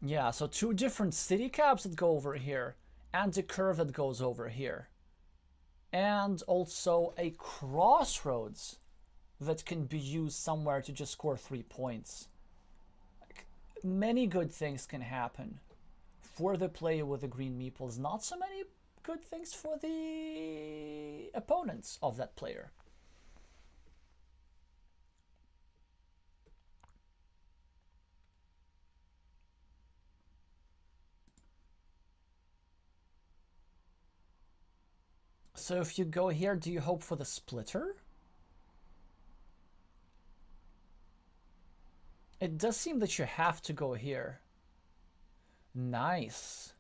Yeah, so 2 different city caps that go over here, and a curve that goes over here. And also a crossroads that can be used somewhere to just score 3 points. Many good things can happen for the player with the green meeples. Not so many good things for the opponents of that player. So if you go here, do you hope for the splitter? It does seem that you have to go here. Nice.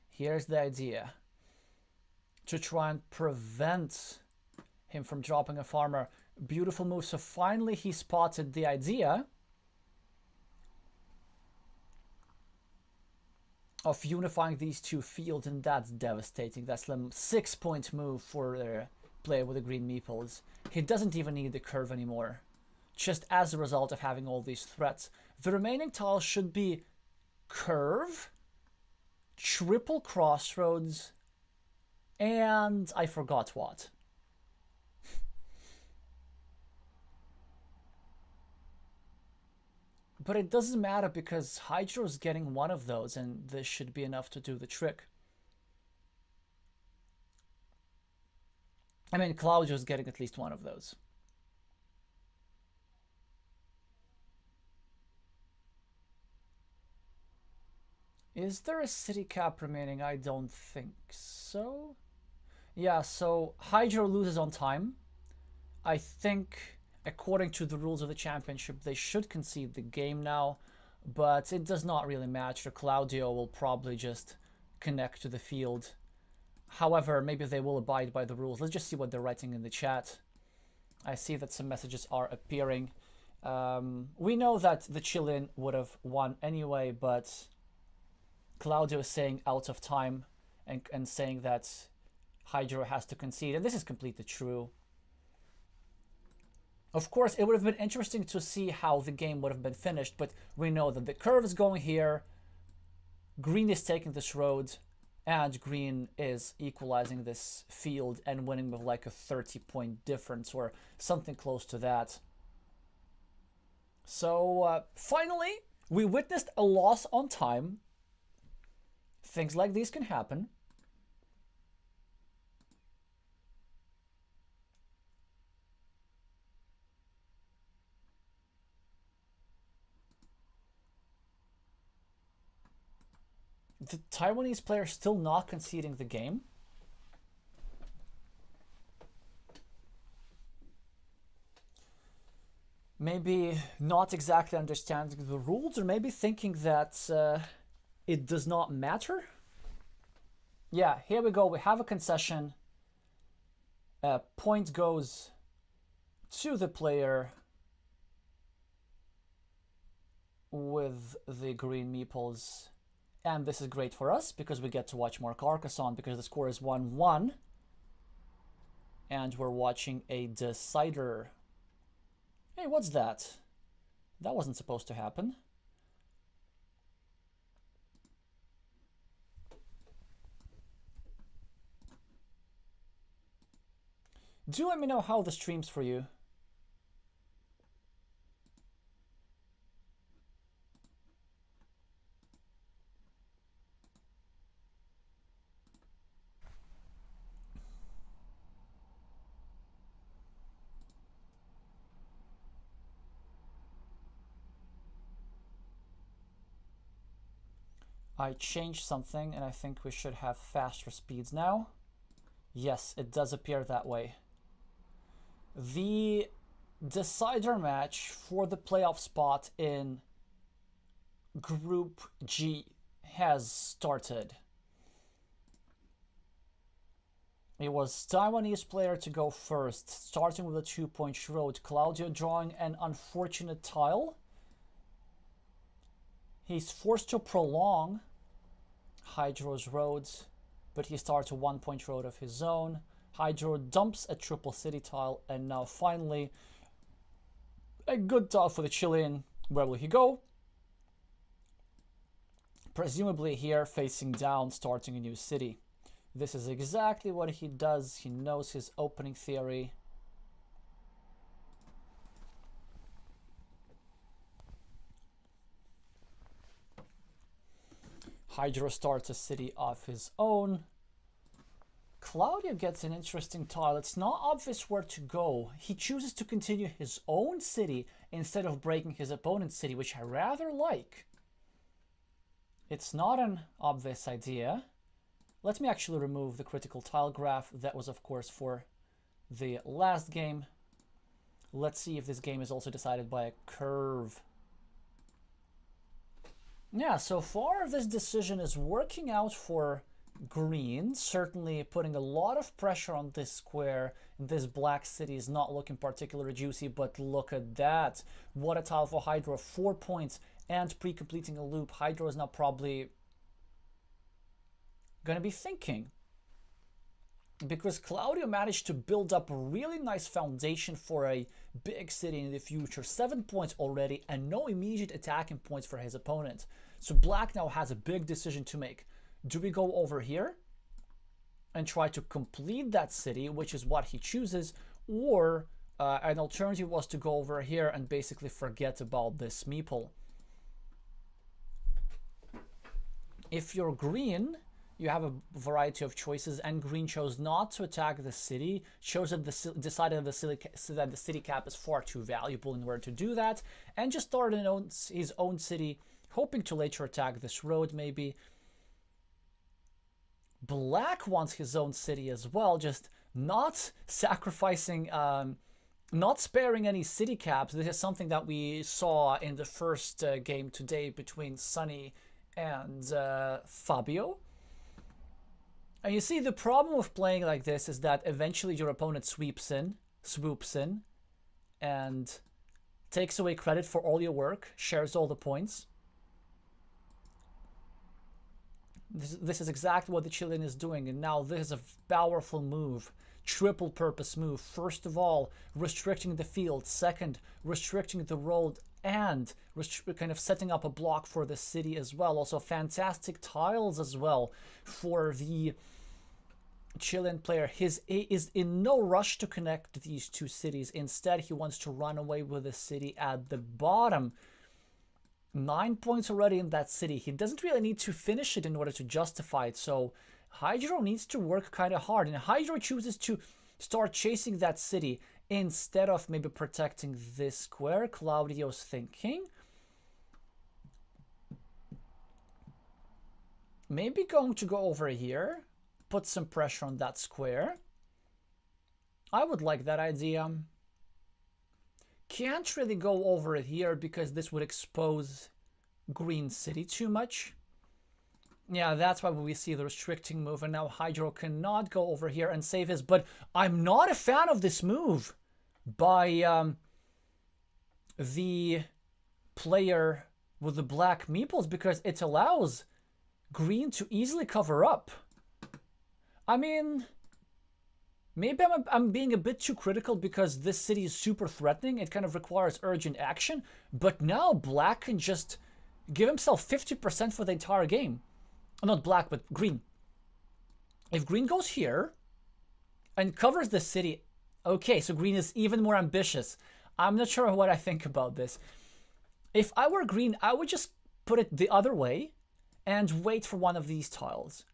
Here's the idea. To try and prevent him from dropping a farmer. Beautiful move. So finally he spotted the idea of unifying these two fields, and that's devastating. That's a 6-point move for the player with the green meeples. He doesn't even need the curve anymore, just as a result of having all these threats. The remaining tiles should be curve, triple crossroads, and I forgot what. But it doesn't matter because Hydro's getting one of those, and this should be enough to do the trick. I mean, Claudia's getting at least one of those. Is there a city cap remaining? I don't think so. Yeah, so Hydro loses on time. I think, according to the rules of the championship, they should concede the game now, but it does not really matter. Claudio will probably just connect to the field. However, maybe they will abide by the rules. Let's just see what they're writing in the chat. I see that some messages are appearing. We know that the Chilean would have won anyway, but Claudio is saying out of time and saying that Hydro has to concede, and this is completely true. Of course, it would have been interesting to see how the game would have been finished, but we know that the curve is going here, green is taking this road, and green is equalizing this field and winning with like a 30-point difference or something close to that. So finally, we witnessed a loss on time. Things like these can happen. The Taiwanese player still not conceding the game. Maybe not exactly understanding the rules, or maybe thinking that it does not matter. Yeah, here we go. We have a concession. Point goes to the player with the green meeples. And this is great for us because we get to watch more Carcassonne because the score is 1-1. And we're watching a decider. Hey, what's that? That wasn't supposed to happen. Do let me know how the stream's for you. I changed something and I think we should have faster speeds now. Yes, it does appear that way. The decider match for the playoff spot in Group G has started. It was Taiwanese player to go first, starting with a 2-point road. Claudia drawing an unfortunate tile. He's forced to prolong Hydro's roads, but he starts a 1-point road of his own. Hydro dumps a triple city tile, and now finally a good tile for the Chilean. Where will he go? Presumably here, facing down, starting a new city. This is exactly what he does. He knows his opening theory. Hydro starts a city of his own. Claudia gets an interesting tile. It's not obvious where to go. He chooses to continue his own city instead of breaking his opponent's city, which I rather like. It's not an obvious idea. Let me actually remove the critical tile graph. That was, of course, for the last game. Let's see if this game is also decided by a curve. Yeah, so far this decision is working out for green, certainly putting a lot of pressure on this square. This black city is not looking particularly juicy, but look at that. What a tile for Hydro, 4 points and pre-completing a loop. Hydro is now probably going to be thinking, because Claudia managed to build up a really nice foundation for a big city in the future. 7 points already and no immediate attacking points for his opponent. So black now has a big decision to make. Do we go over here and try to complete that city, which is what he chooses, or an alternative was to go over here and basically forget about this meeple. If you're green, you have a variety of choices, and green chose not to attack the city, chose that decided that the city cap is far too valuable in order to do that, and just started his own city, hoping to later attack this road maybe. Black wants his own city as well, just not sacrificing, not sparing any city caps. This is something that we saw in the first game today between Sunny and Fabio. And you see, the problem with playing like this is that eventually your opponent swoops in, and takes away credit for all your work, shares all the points. This is exactly what the Chilean is doing, and now this is a powerful move, triple purpose move. First of all, restricting the field. Second, restricting the road. and kind of setting up a block for the city as well. Also fantastic tiles as well for the Chilean player. He is in no rush to connect these two cities. Instead, he wants to run away with the city at the bottom. 9 points already in that city. He doesn't really need to finish it in order to justify it. So Hydro needs to work kind of hard. And Hydro chooses to start chasing that city instead of maybe protecting this square. Claudio's thinking. Maybe going to go over here. Put some pressure on that square. I would like that idea. Can't really go over here because this would expose Green City too much. Yeah, that's why we see the restricting move, and now Hydro cannot go over here and save his. But I'm not a fan of this move by the player with the black meeples because it allows Green to easily cover up. I mean, maybe I'm being a bit too critical because this city is super threatening. It kind of requires urgent action. But now Black can just give himself 50% for the entire game. Not Black, but Green. If Green goes here and covers the city... Okay, so Green is even more ambitious. I'm not sure what I think about this. If I were Green, I would just put it the other way and wait for one of these tiles.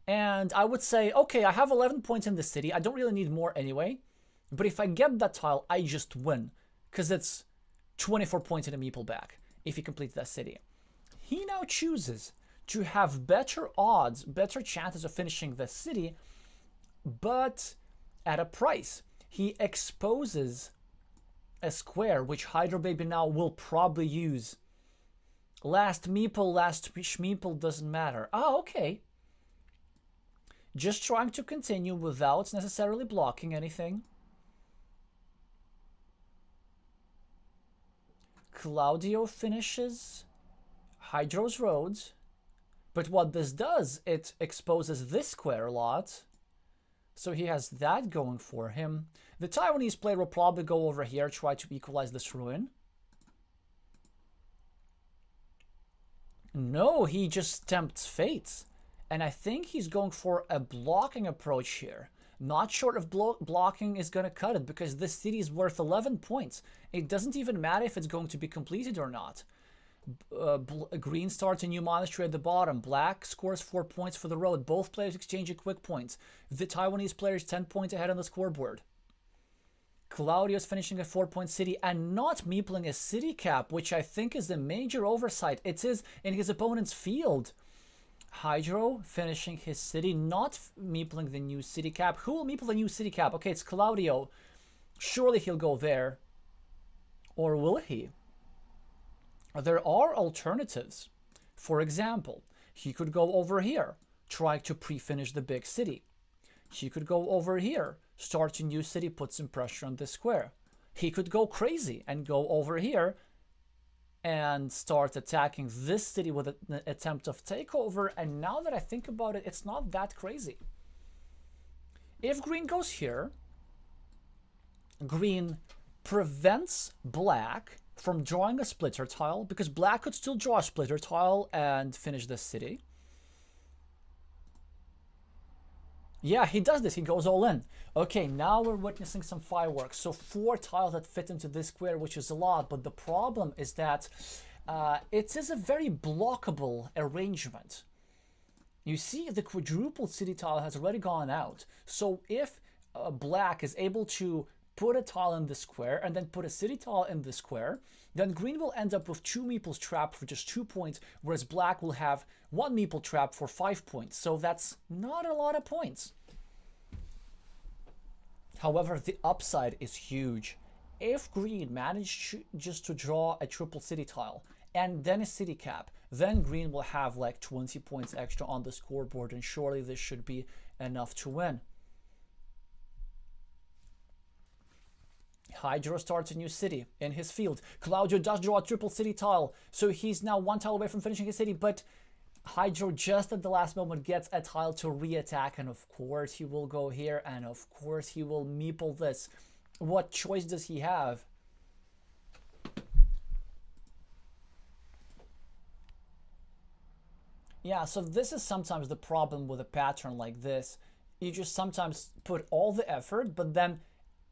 And I would say, okay, I have 11 points in the city. I don't really need more anyway. But if I get that tile, I just win. Because it's 24 points in a meeple back if he completes that city. He now chooses to have better odds, better chances of finishing the city, but at a price. He exposes a square, which Hydro Baby now will probably use. Last meeple, last schmeeple, doesn't matter. Ah, okay. Just trying to continue without necessarily blocking anything. Claudio finishes Hydro's roads. But what this does, it exposes this square a lot. So he has that going for him. The Taiwanese player will probably go over here, try to equalize this ruin. No, he just tempts fate. And I think he's going for a blocking approach here. Not sure if blocking is going to cut it because this city is worth 11 points. It doesn't even matter if it's going to be completed or not. Green starts a new monastery at the bottom. Black scores 4 points for the road. Both players exchange quick points. The Taiwanese player is 10 points ahead on the scoreboard. Claudio's finishing a 4-point city and not meepling a city cap, which I think is a major oversight. It is in his opponent's field. Hydro finishing his city, not meepling the new city cap. Who will meeple the new city cap? Okay, it's Claudio. Surely he'll go there. Or will he? There are alternatives. For example, he could go over here, try to pre-finish the big city. He could go over here, start a new city, put some pressure on this square. He could go crazy and go over here and start attacking this city with an attempt of takeover. And now that I think about it, it's not that crazy. If Green goes here, Green prevents Black from drawing a splitter tile, because Black could still draw a splitter tile and finish this city. Yeah, he does this. He goes all in. Okay, now we're witnessing some fireworks. So 4 tiles that fit into this square, which is a lot. But the problem is that it is a very blockable arrangement. You see, the quadruple city tile has already gone out. So if Black is able to put a tile in the square and then put a city tile in the square, then Green will end up with 2 meeples trapped for just 2 points, whereas Black will have 1 meeple trap for 5 points. So that's not a lot of points. However, the upside is huge. If Green managed just to draw a triple city tile and then a city cap, then Green will have like 20 points extra on the scoreboard, and surely this should be enough to win. Hydro starts a new city in his field. Claudio does draw a triple city tile, so he's now 1 tile away from finishing his city, but Hydro just at the last moment gets a tile to re-attack, and of course he will go here, and of course he will meeple this. What choice does he have? Yeah, so this is sometimes the problem with a pattern like this. You just sometimes put all the effort, but then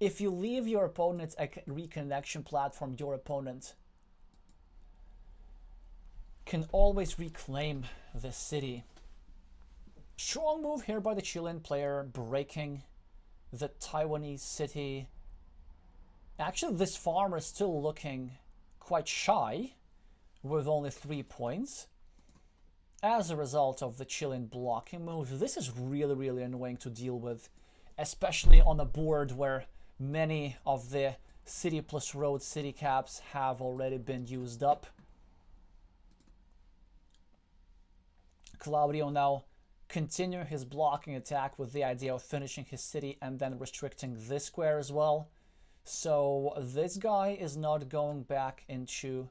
if you leave your opponent a reconnection platform, your opponent can always reclaim the city. Strong move here by the Chilean player, breaking the Taiwanese city. Actually, this farmer is still looking quite shy with only 3 points as a result of the Chilean blocking move. This is really, really annoying to deal with, especially on a board where many of the city plus road city caps have already been used up. Claudio now continue his blocking attack with the idea of finishing his city and then restricting this square as well. So this guy is not going back into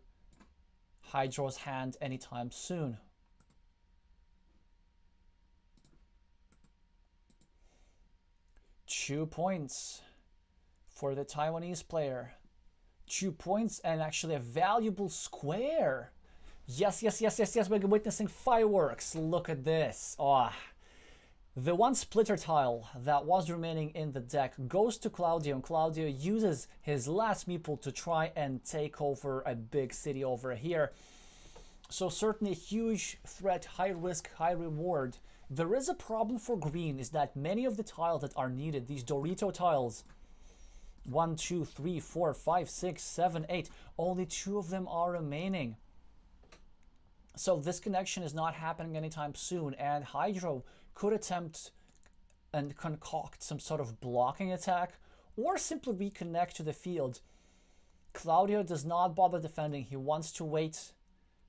Hydro's hand anytime soon. Two points for the Taiwanese player. 2 points and actually a valuable square. Yes, yes, yes, yes, yes, we're witnessing fireworks. Look at this. Oh, the one splitter tile that was remaining in the deck goes to Claudio, and Claudio uses his last meeple to try and take over a big city over here. So certainly a huge threat, high risk, high reward. There is a problem for green, is that many of the tiles that are needed, these Dorito tiles, 1, 2, 3, 4, 5, 6, 7, 8, only 2 of them are remaining. So this connection is not happening anytime soon, and Hydro could attempt and concoct some sort of blocking attack or simply reconnect to the field. Claudio does not bother defending. He wants to wait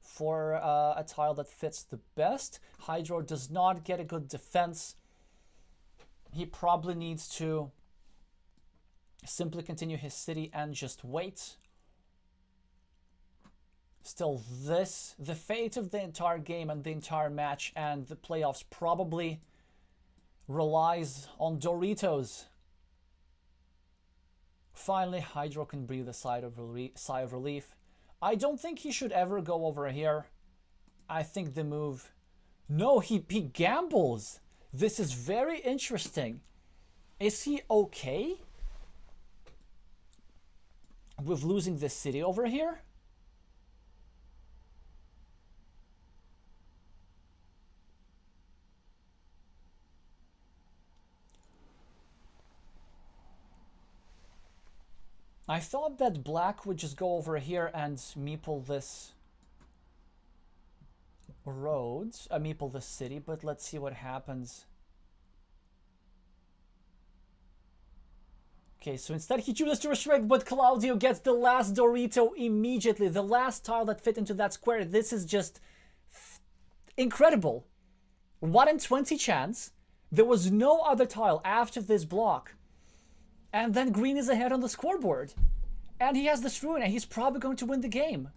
for a tile that fits the best. Hydro does not get a good defense. He probably needs to simply continue his city and just wait. Still, the fate of the entire game and the entire match and the playoffs probably relies on Doritos. Finally, Hydro can breathe a sigh of relief. I don't think he should ever go over here. I think the move... No, he gambles. This is very interesting. Is he okay with losing this city over here? I thought that black would just go over here and meeple this road, meeple this city, but let's see what happens. Okay, so instead he chooses to restrict, but Claudio gets the last Dorito immediately, the last tile that fit into that square. This is just incredible. 1 in 20 chance. There was no other tile after this block. And then green is ahead on the scoreboard. And he has this ruin, and he's probably going to win the game.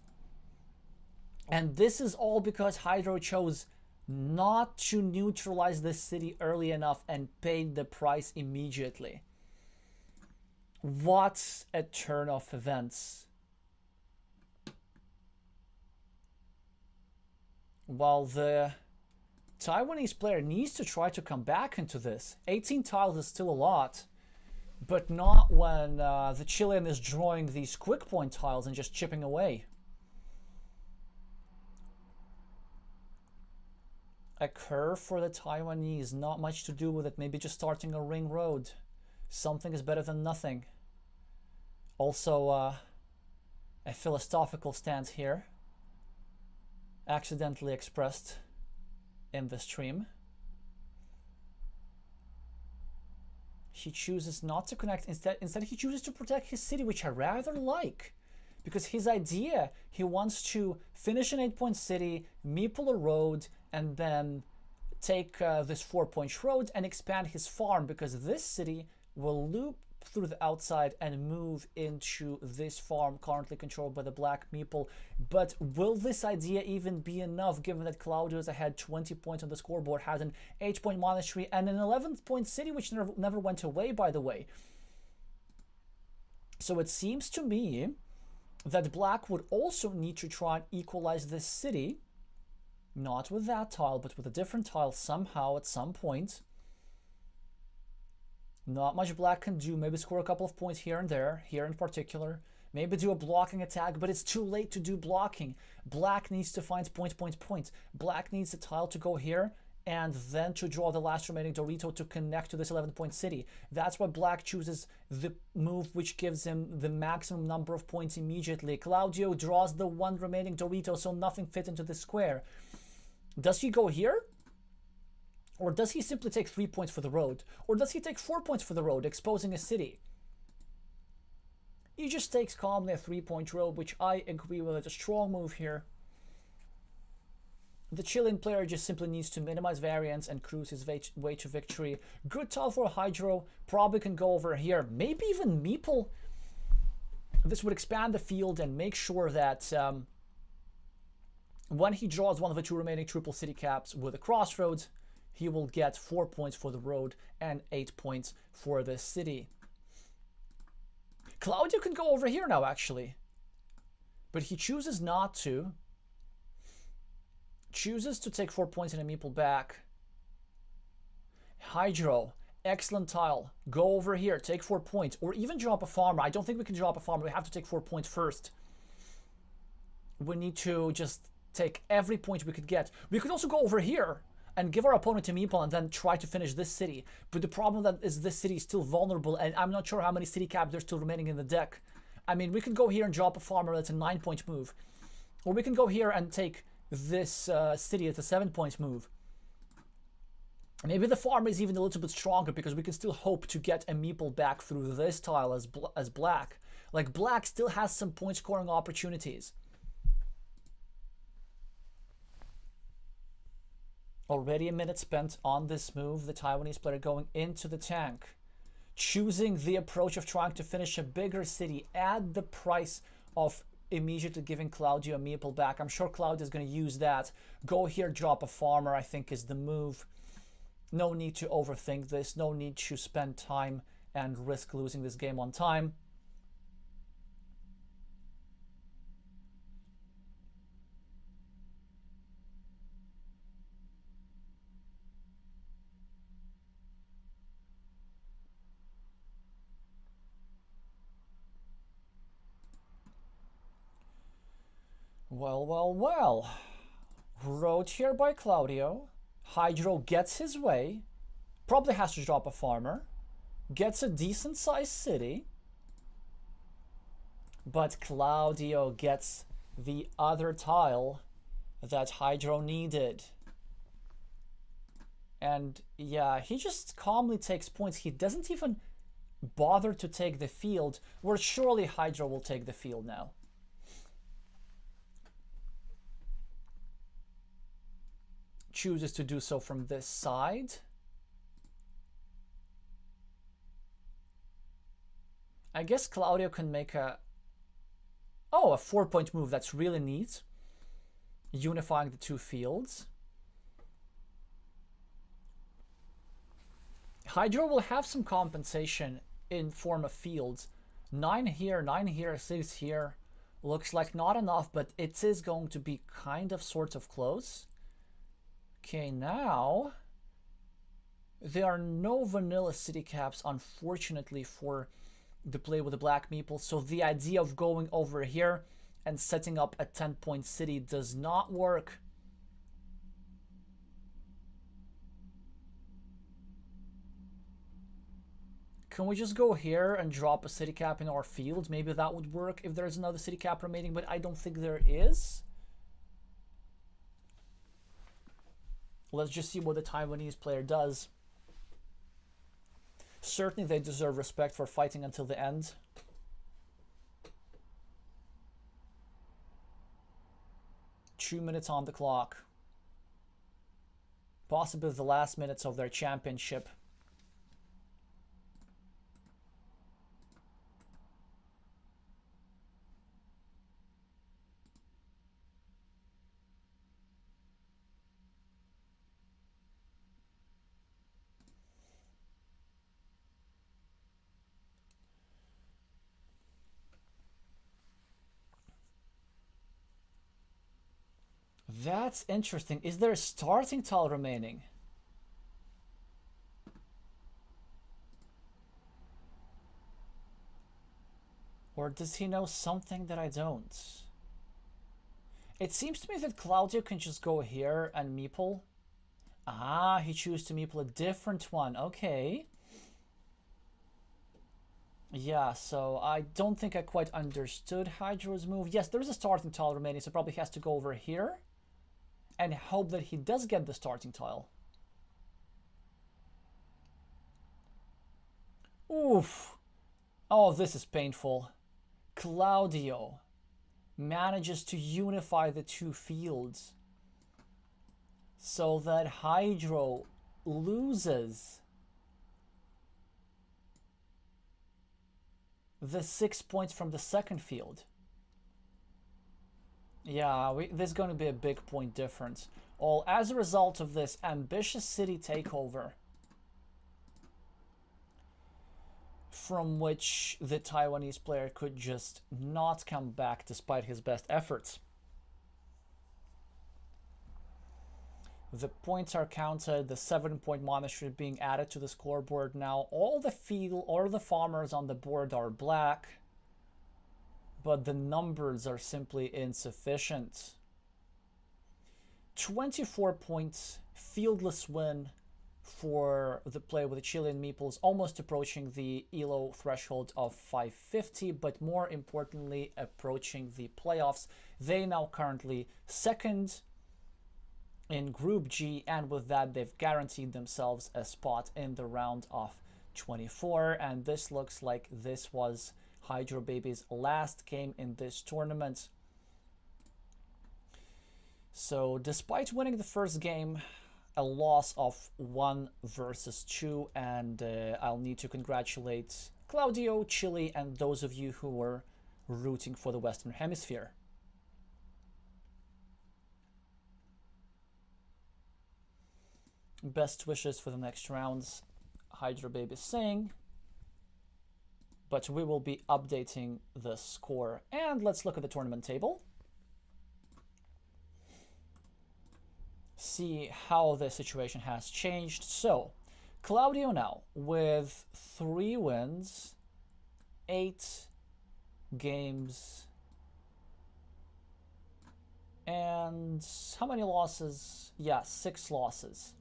And this is all because Hydro chose not to neutralize this city early enough and paid the price immediately. What a turn of events. While the Taiwanese player needs to try to come back into this. 18 tiles is still a lot. But not when the Chilean is drawing these quick point tiles and just chipping away. A curve for the Taiwanese, not much to do with it. Maybe just starting a ring road. Something is better than nothing. Also, a philosophical stance here, accidentally expressed in the stream. He chooses not to connect. Instead he chooses to protect his city, which I rather like. Because his idea, he wants to finish an 8-point city, meeple a road, and then take this 4-point road and expand his farm, because this city will loop through the outside and move into this farm currently controlled by the black meeple. But will this idea even be enough, given that Claudio is ahead 20 points on the scoreboard, has an 8-point monastery and an 11-point city, which never went away, by the way. So it seems to me that black would also need to try and equalize this city Not with that tile, but with a different tile somehow at some point. Not much black can do. Maybe score a couple of points here and there, here in particular. Maybe do a blocking attack, but it's too late to do blocking. Black needs to find points. Black needs the tile to go here and then to draw the last remaining Dorito to connect to this 11-point city. That's why black chooses the move which gives him the maximum number of points immediately. Claudio draws the one remaining Dorito, so nothing fits into the square. Does he go here? Or does he simply take 3 points for the road? Or does he take 4 points for the road, exposing a city? He just takes calmly a 3-point road, which I agree with. It's a strong move here. The Chilean player just simply needs to minimize variance and cruise his way to victory. Good tile for Hydro. Probably can go over here. Maybe even Meeple. This would expand the field and make sure that when he draws one of the 2 remaining triple city caps with a crossroads, he will get 4 points for the road and 8 points for the city. Claudia can go over here now, actually. But he chooses not to. Chooses to take 4 points and a meeple back. Hydro, excellent tile. Go over here, take 4 points. Or even drop a farmer. I don't think we can drop a farmer. We have to take 4 points first. We need to just take every point we could get. We could also go over here and give our opponent a meeple and then try to finish this city. But the problem that is this city is still vulnerable, and I'm not sure how many city caps there's still remaining in the deck. I mean, we can go here and drop a farmer. That's a 9-point move. Or we can go here and take this city. It's a 7-point move. Maybe the farmer is even a little bit stronger because we can still hope to get a meeple back through this tile as black. Like, black still has some point scoring opportunities. Already a minute spent on this move. The Taiwanese player going into the tank. Choosing the approach of trying to finish a bigger city at the price of immediately giving Claudio a meeple back. I'm sure Claudio is going to use that. Go here, drop a farmer, I think is the move. No need to overthink this. No need to spend time and risk losing this game on time. Well. Road here by Claudio. Hydro gets his way. Probably has to drop a farmer. Gets a decent sized city. But Claudio gets the other tile that Hydro needed. And yeah, he just calmly takes points. He doesn't even bother to take the field, where surely Hydro will take the field now. Chooses to do so from this side. I guess Claudio can make a 4-point move. That's really neat. Unifying the 2 fields. Hydro will have some compensation in form of fields. 9 here, 6 here. Looks like not enough, but it is going to be kind of sort of close. Okay, now there are no vanilla city caps, unfortunately, for the play with the black meeple. So the idea of going over here and setting up a 10-point city does not work. Can we just go here and drop a city cap in our field? Maybe that would work if there's another city cap remaining, but I don't think there is. Let's just see what the Taiwanese player does. Certainly they deserve respect for fighting until the end. Two minutes on the clock. Possibly the last minutes of their championship. That's interesting. Is there a starting tile remaining? Or does he know something that I don't? It seems to me that Claudia can just go here and meeple. Ah, he chose to meeple a different one. Okay. Yeah, so I don't think I quite understood Hydro's move. Yes, there's a starting tile remaining, so probably he has to go over here and hope that he does get the starting tile. Oof. Oh, this is painful. Claudio manages to unify the two fields so that Hydro loses the 6 points from the second field. Yeah, this is going to be a big point difference. All as a result of this ambitious city takeover, from which the Taiwanese player could just not come back despite his best efforts. The points are counted, the 7-point monastery being added to the scoreboard now. All the farmers on the board are black, but the numbers are simply insufficient. 24 points, fieldless win for the play with the Chilean meeples, almost approaching the ELO threshold of 550, but more importantly, approaching the playoffs. They now currently second in Group G, and with that, they've guaranteed themselves a spot in the round of 24, and this looks like this was Hydro Baby's last game in this tournament. So despite winning the first game, a loss of 1 versus 2, and I'll need to congratulate Claudio, Chile, and those of you who were rooting for the Western Hemisphere. Best wishes for the next rounds, Hydro Baby saying. But we will be updating the score. And let's look at the tournament table. See how the situation has changed. So, Claudio now with 3 wins, 8 games, and how many losses? Yeah, 6 losses.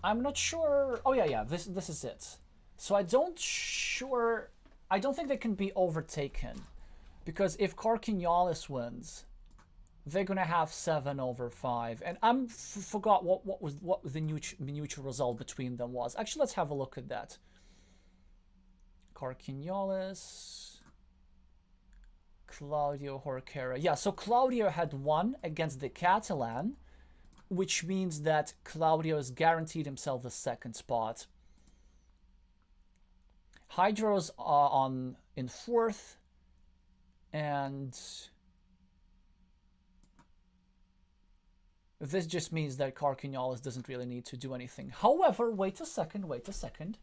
I'm not sure. Oh yeah, this is it. So I don't think they can be overtaken, because if Carcassonne wins, they're gonna have 7/5, and I'm forgot what the mutual result between them was. Actually, let's have a look at that. Carcassonne, Claudio Horquera. Yeah, so Claudio had won against the Catalan, which means that Claudio has guaranteed himself the second spot. Hydro's in 4th, and this just means that Carcassonne doesn't really need to do anything. However, wait a second.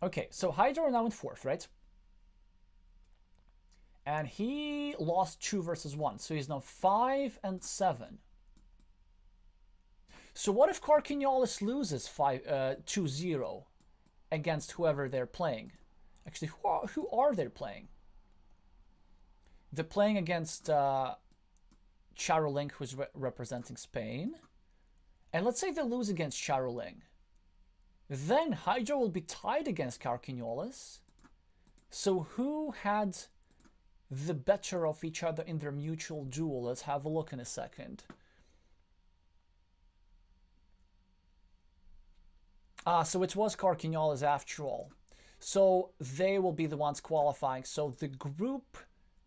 Okay, so Hydro are now in 4th, right? And he lost 2 versus 1, so he's now 5 and 7. So what if Carcassonne loses 2-0 against whoever they're playing? Actually, who are they playing? They're playing against Charoling, who's representing Spain. And let's say they lose against Charoling. Then Hydro will be tied against Carcassonne. So who had the better of each other in their mutual duel? Let's have a look in a second. So it was Carcassonne after all. So they will be the ones qualifying. So the Group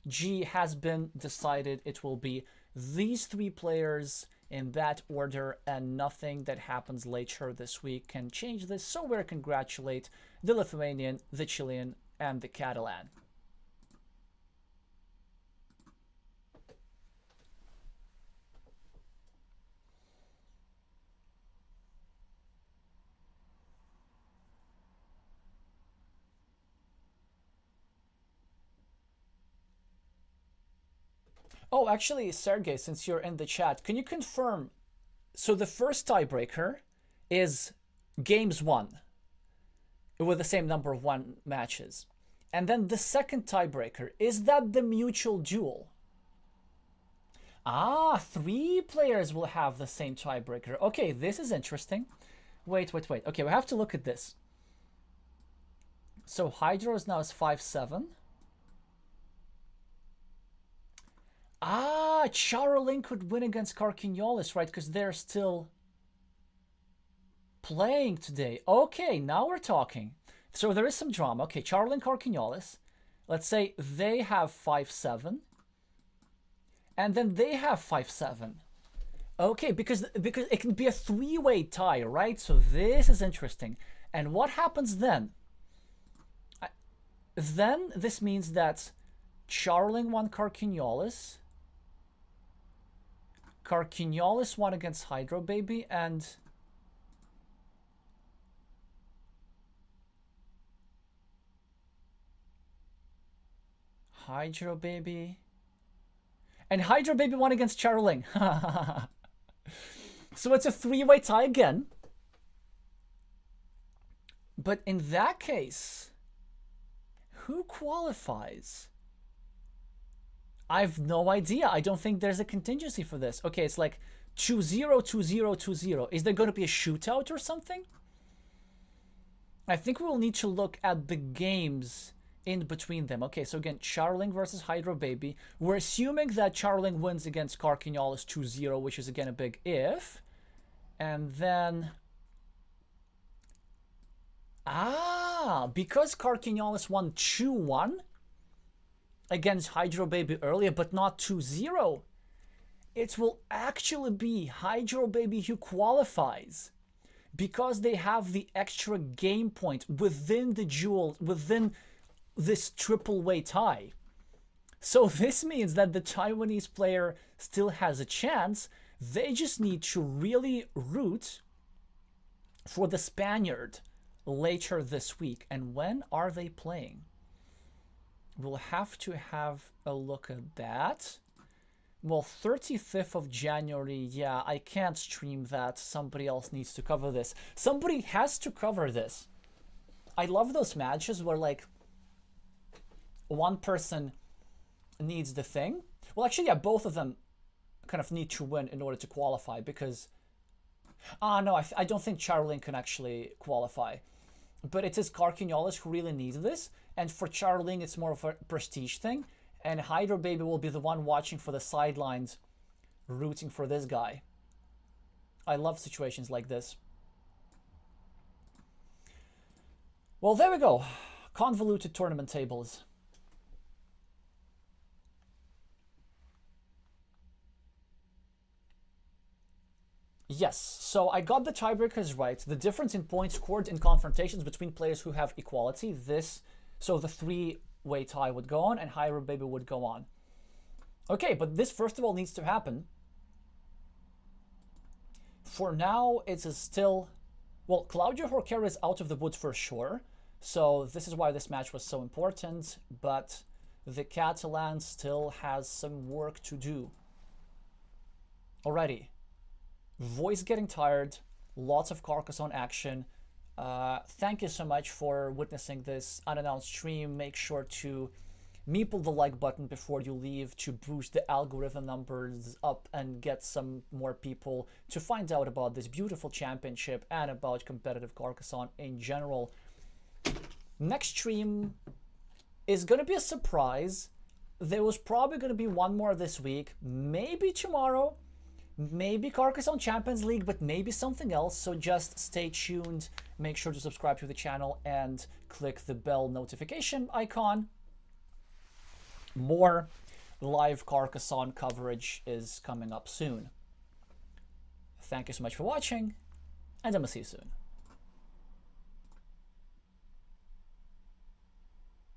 G has been decided. It will be these 3 players in that order, and nothing that happens later this week can change this. So we're congratulate the Lithuanian, the Chilean, and the Catalan. Oh, actually, Sergey, since you're in the chat, can you confirm? So the first tiebreaker is games won with the same number of won matches. And then the second tiebreaker, is that the mutual duel? Ah, 3 players will have the same tiebreaker. Okay, this is interesting. Wait. Okay, we have to look at this. So Hydro's now is 5-7. Ah, Charolin could win against Carquignolis, right? Because they're still playing today. Okay, now we're talking. So there is some drama. Okay, Charolin, Carquignolis. Let's say they have 5-7. And then they have 5-7. Okay, because it can be a 3-way tie, right? So this is interesting. And what happens then? Then this means that Charolin won Carquignolis. Carquignolis won against Hydro Baby, and Hydro Baby. And Hydro Baby won against Charolin. So it's a 3-way tie again. But in that case, who qualifies? I have no idea. I don't think there's a contingency for this. Okay, it's like 2-0, 2-0, 2-0. Is there going to be a shootout or something? I think we will need to look at the games in between them. Okay, so again, Charolin versus Hydro Baby. We're assuming that Charolin wins against Carquignolis 2-0, which is again a big if. And then... Ah, because Carquignolis won 2-1 against Hydro Baby earlier, but not 2-0, it will actually be Hydro Baby who qualifies, because they have the extra game point within the duel, within this triple-way tie. So this means that the Taiwanese player still has a chance. They just need to really root for the Spaniard later this week. And when are they playing? We'll have to have a look at that. Well, 35th of January, yeah, I can't stream that. Somebody else needs to cover this. Somebody has to cover this. I love those matches where, like, one person needs the thing. Well, actually, yeah, both of them kind of need to win in order to qualify, because... no, I don't think Charolin can actually qualify. But it is Carquignolis who really needs this. And for Charolin, it's more of a prestige thing. And Hydro Baby will be the one watching for the sidelines, rooting for this guy. I love situations like this. Well, there we go. Convoluted tournament tables. Yes, so I got the tiebreakers right. The difference in points scored in confrontations between players who have equality. So the 3-way tie would go on and Hydro Baby would go on. Okay, but this first of all needs to happen. For now, it is still... Well, Claudia Horquera is out of the woods for sure. So this is why this match was so important. But the Catalan still has some work to do. Alrighty. Voice getting tired. Lots of Carcassonne action. Thank you so much for witnessing this unannounced stream. Make sure to meeple the like button before you leave to boost the algorithm numbers up and get some more people to find out about this beautiful championship and about competitive Carcassonne in general. Next stream is going to be a surprise. There was probably going to be one more this week, maybe tomorrow, maybe Carcassonne Champions League, but maybe something else. So just stay tuned. Make sure to subscribe to the channel and click the bell notification icon. More live Carcassonne coverage is coming up soon. Thank you so much for watching, and I'm gonna see you soon.